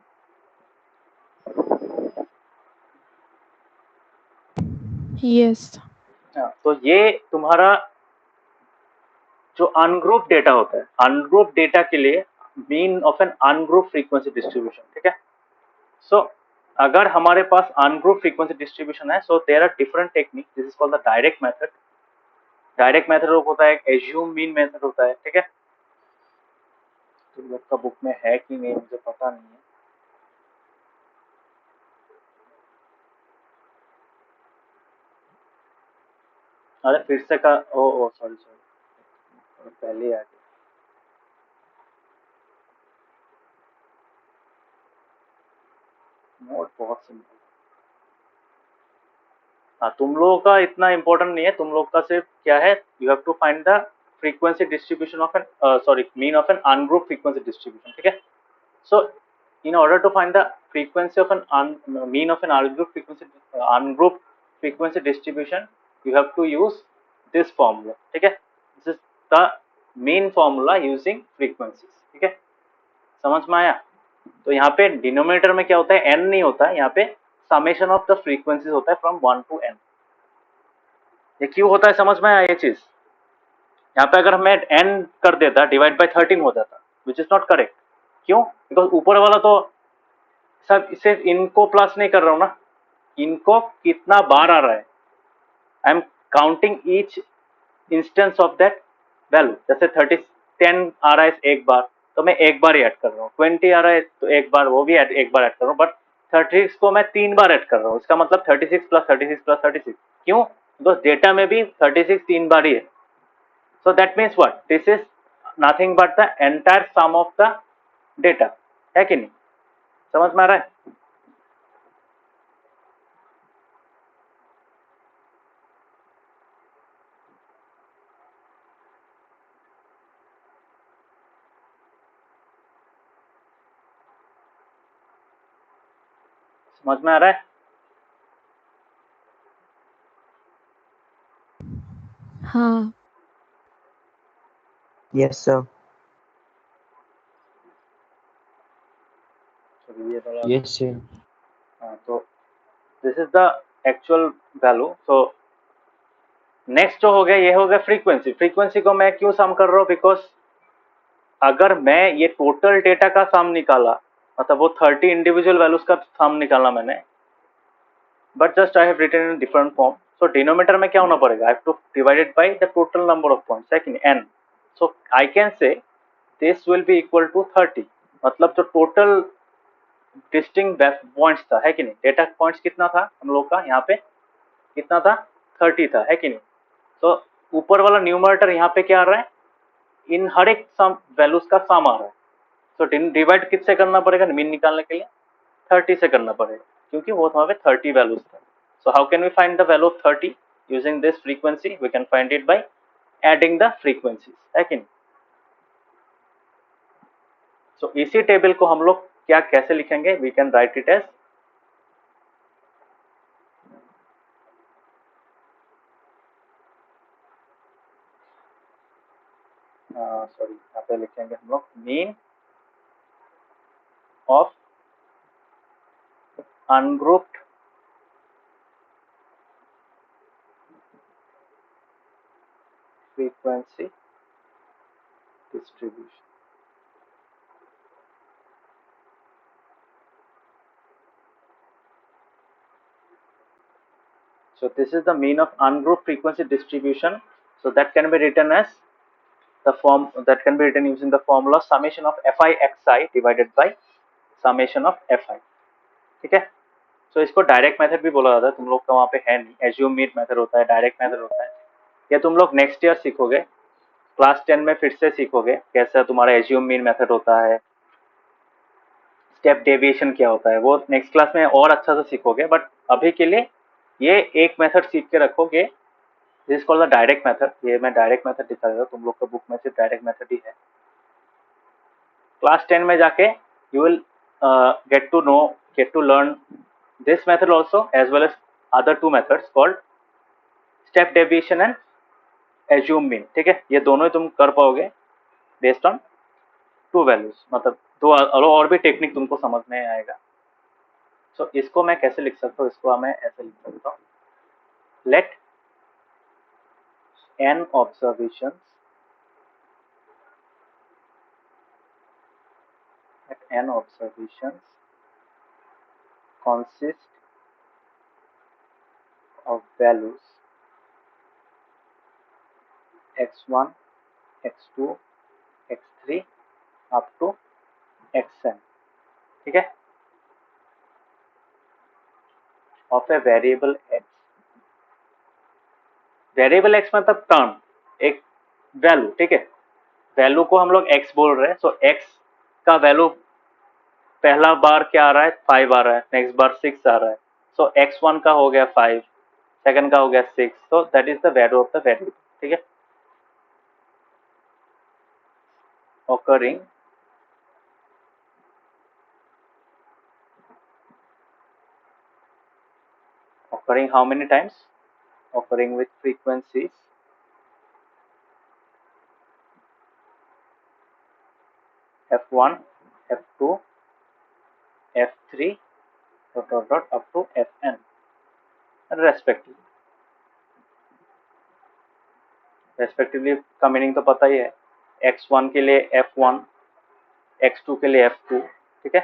Yes. तो ये तुम्हारा जो अनग्रुप डेटा होता है, अनग्रुप डेटा के लिए mean of an ungroup frequency distribution, ठीक है। सो अगर हमारे पास अनग्रुप फ्रीक्वेंसी डिस्ट्रीब्यूशन है, so there are different technique, this is called the direct method. Direct method होता है, एज्यूम मीन मेथड होता है, ठीक है। तुम लोग का बुक में है कि नहीं मुझे पता नहीं है। अरे फिर से का ओ सॉरी पहले आ गया। नोट बहुत सिंपल। हाँ, तुम लोगों का इतना इम्पोर्टेंट नहीं है, तुम लोग का सिर्फ क्या है, you have to find the frequency distribution of an sorry mean of an ungroup frequency distribution, ठीक है। सो in order to find the frequency of an mean of an ungrouped frequency distribution, you have to use this formula, ठीक है। this is the main formula using frequencies, ठीक है। समझ में आया? तो यहाँ पे डिनोमिनेटर में क्या होता है, n नहीं होता है, यहाँ पे समेशन ऑफ द फ्रीक्वेंसीज होता है फ्रॉम 1 to n। ये क्यों होता है, समझ में आया ये चीज? यहाँ पे अगर मैं n कर देता डिवाइड बाय 13 हो जाता, विच इज नॉट करेक्ट। क्यों? बिकॉज ऊपर वाला तो सब सिर्फ इनको प्लस नहीं कर रहा हूं ना, इनको कितना बार आ रहा है, I am counting each instance of that value. जैसे 10 आ रहा है एक बार, तो मैं एक बार ही ऐड कर रहा हूँ। 20 आ रहा है तो एक बार, वो भी एक बार ऐड कर रहा हूँ। बट 36 को मैं 3 बार ऐड कर रहा हूँ, इसका मतलब 36 प्लस 36 प्लस 36। क्यों? तो डेटा में भी 36 3 बार ही है। So that means what, this is nothing but the entire sum of the data, है कि नहीं? समझ में आ रहा है? समझ में आ रहा है? हाँ। Yes, sir. ये वाला Yes, sir. हाँ, तो this is the actual value. So next जो हो गया, ये हो गया फ्रीक्वेंसी। फ्रीक्वेंसी को मैं क्यों सम कर रहा हूँ, बिकॉज अगर मैं ये टोटल डेटा का सम निकाला, मतलब वो 30 इंडिविजुअल वैल्यूज का सम निकाला मैंने, but just I have written in different form. So denominator में क्या होना पड़ेगा, I have to divided by the total number of points, है कि नहीं, n। So I can say this will be equal to 30, मतलब जो टोटल डिस्टिंक्ट पॉइंट्स था, है कि नहीं, डेटा पॉइंट्स कितना था हम लोग का, यहाँ पे कितना था, 30 था, है कि नहीं। तो ऊपर वाला न्यूमरेटर यहाँ पे क्या आ रहा है, इन हर एक सम वैल्यूज का सम आ रहा है। तो डिवाइड किससे करना पड़ेगा मीन निकालने के लिए, 30 से करना पड़ेगा, क्योंकि वो वहाँ पे 30 वैल्यूज था। So how can we find the value of 30 using this frequency, we can find it by adding the frequencies, है कि नहीं। सो इसी टेबल को हम लोग क्या कैसे लिखेंगे, we can write it as sorry यहाँ पे लिखेंगे हम लोग mean of ungrouped frequency distribution। So this is the mean of ungrouped frequency distribution. So that can be written as the form, that can be written using the formula summation of fi xi divided by summation of fi, ठीक है। So इसको direct method भी बोला जाता है, तुम लोग का वहाँ पे है नहीं, एज्यूम मीन मेथड होता है, डायरेक्ट मेथड होता है। ये तुम लोग नेक्स्ट ईयर सीखोगे, क्लास 10 में फिर से सीखोगे कैसा तुम्हारा एज्यूम मीन मेथड होता है, स्टेप डेविएशन क्या होता है, वो नेक्स्ट क्लास में और अच्छा से सीखोगे। बट अभी के लिए ये एक मेथड सीख के रखोगे, this is called the direct method. ये मैं डायरेक्ट मेथड दिखा रहा हूँ, तुम लोग का बुक में सिर्फ डायरेक्ट मेथड ही है। क्लास 10 में जाके you will get to learn this method also as well as other 2 methods called step deviation and assume mean, ठीक है। ये दोनों ही तुम कर पाओगे बेस्ड ऑन 2 वैल्यूज, मतलब 2 और भी टेक्निक तुमको समझ में आएगा। सो इसको मैं कैसे लिख सकता हूँ, इसको मैं ऐसे लिख सकता हूँ, let n observations consist of values x1, x2, x3 up to xn, ठीक है, of a variable x. Variable x मतलब टर्म, एक वैल्यू, ठीक है, वैल्यू को हम लोग x बोल रहे हैं. सो x का वैल्यू पहला बार क्या आ रहा है, 5 आ रहा है, नेक्स्ट बार 6 आ रहा है. सो x1 का हो गया 5, सेकंड का हो गया 6. सो that is the value of the variable, ठीक है. occurring how many times? Occurring with frequencies f1, f2, f3 up to fn respectively का मीनिंग तो पता ही है. x1 के लिए f1, x2 के लिए f2, ठीक है.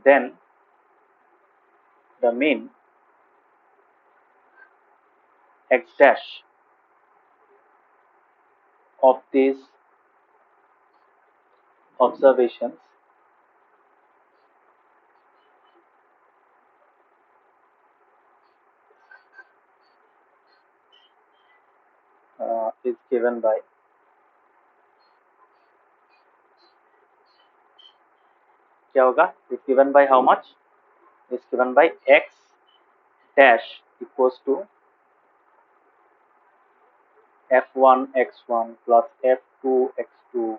Then the mean x dash of these observations is given by क्या होगा, is given by how much, is given by x dash equals to f1 x1 plus f2 x2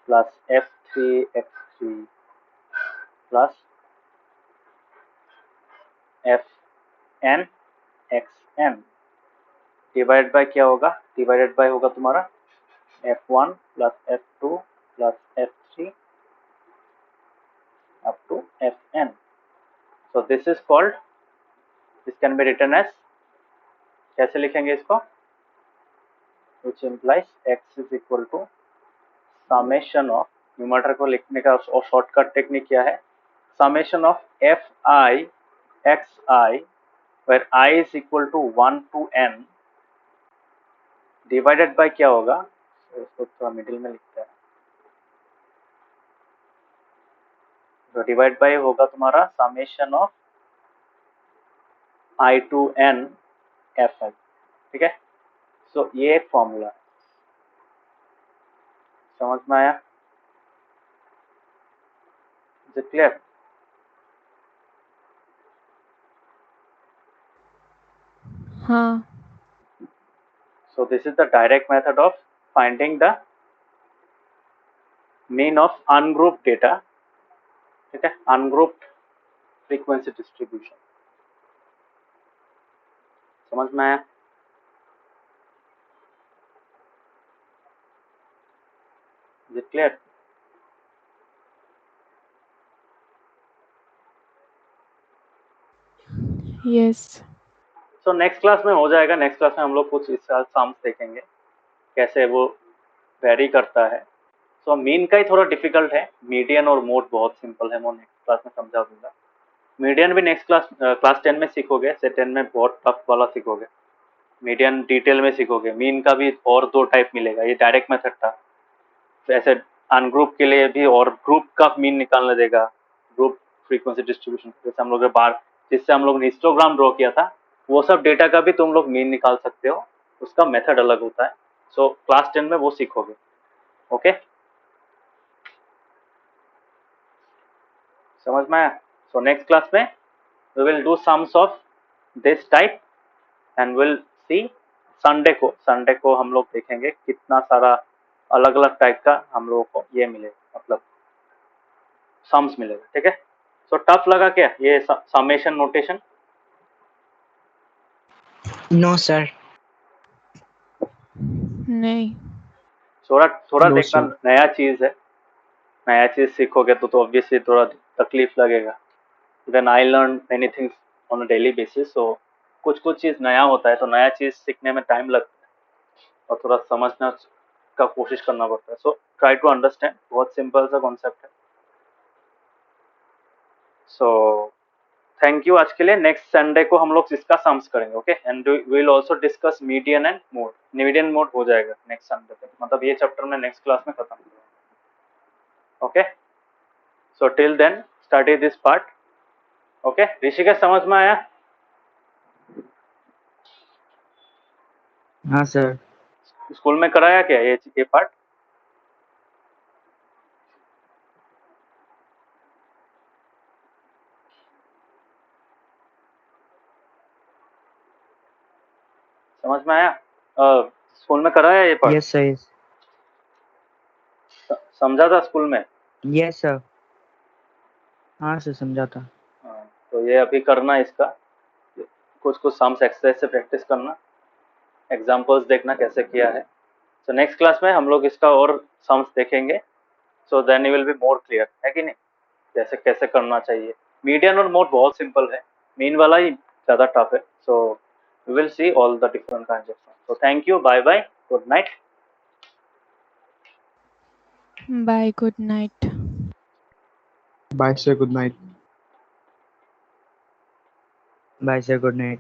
plus f3 x3 plus fn xn divide by क्या होगा, divided by होगा तुम्हारा f1 plus f2 plus f3 up to fn. So this is called, this can be written as, कैसे लिखेंगे इसको, which implies x is equal to summation of, numerator को लिखने का और शॉर्टकट टेक्निक क्या है, summation of fi xi where I is equal to 1 to n divided by क्या होगा, इसको थोड़ा मिडिल में लिखते हैं, तो डिवाइड बाय होगा तुम्हारा summation of i to n fi, ठीक है. सो ये एक फॉर्मूला है, समझ में आया, इज इट क्लियर? हाँ. So this is the direct method of finding the mean of ungrouped data, ठीक है, ungrouped frequency distribution. समझ में आया? Is it clear? Yes. So next class में हो जाएगा, नेक्स्ट क्लास में हम लोग कुछ इस सम्स देखेंगे कैसे वो वेरी करता है. सो मीन का ही थोड़ा डिफिकल्ट है, मीडियन और मोड बहुत सिंपल है, मैं नेक्स्ट क्लास में समझा दूंगा. मीडियन भी नेक्स्ट क्लास 10 में सीखोगे, से 10 में बहुत टफ वाला सीखोगे, मीडियन डिटेल में सीखोगे. मीन का भी और दो टाइप मिलेगा, ये डायरेक्ट मेथड था, तो ऐसे अनग्रुप के लिए भी और ग्रुप का मीन निकालने देगा, ग्रुप फ्रीक्वेंसी डिस्ट्रीब्यूशन, जैसे हम लोग बार जिससे हम लोग ने हिस्टोग्राम ड्रॉ किया था, वो सब डेटा का भी तुम लोग मीन निकाल सकते हो, उसका मेथड अलग होता है. सो क्लास 10 में वो सीखोगे. ओके, समझ में आया? सो नेक्स्ट क्लास में we will do sums of this type and we'll see. Sunday को हम लोग देखेंगे कितना सारा अलग अलग टाइप का हम लोगों को ये मिलेगा, मतलब सम्स मिलेगा, ठीक है. सो टफ लगा क्या ये समेशन नोटेशन? No, sir. नहीं. थोड़ा No, देखना, sir. नया चीज है, नया चीज सीखोगे तो ऑब्वियसली थोड़ा तकलीफ लगेगा. Then I learn many things on a daily basis. So कुछ कुछ चीज़ नया होता है तो नया चीज़ सीखने में टाइम लगता है और थोड़ा समझना का कोशिश करना पड़ता है. So try to understand. बहुत सिंपल सा कॉन्सेप्ट है. सो थैंक यू आज के लिए. नेक्स्ट संडे को हम लोग इसका सम्स करेंगे. Okay, and we will also discuss median and mode. Median mode हो जाएगा नेक्स्ट संडे तक. मतलब ये चैप्टर में नेक्स्ट क्लास में खत्म करेंगे. Okay, so till then study this part. Okay, Rishikesh समझ में आया? हाँ सर. स्कूल में कराया क्या ये पार्ट? समझ में आया? स्कूल में कराया ये पार्ट? Yes sir. समझा था स्कूल में? Yes sir. हाँ सर, समझा था. हाँ, तो ये अभी करना इसका. कुछ कुछ सम्स एक्सरसाइज से प्रैक्टिस करना. एग्जाम्पल्स देखना कैसे किया है. तो नेक्स्ट क्लास में हम लोग इसका और सम्स देखेंगे. So then you will be more clear, है कि नहीं, कैसे कैसे करना चाहिए. मीडियन और मोड बहुत सिंपल है, मीन वाला ही ज़्यादा टफ है. So we will see all the different kinds of sums. So thank you, bye bye, good night. Bye. Good night. Bye sir, good night. Bye sir, good night.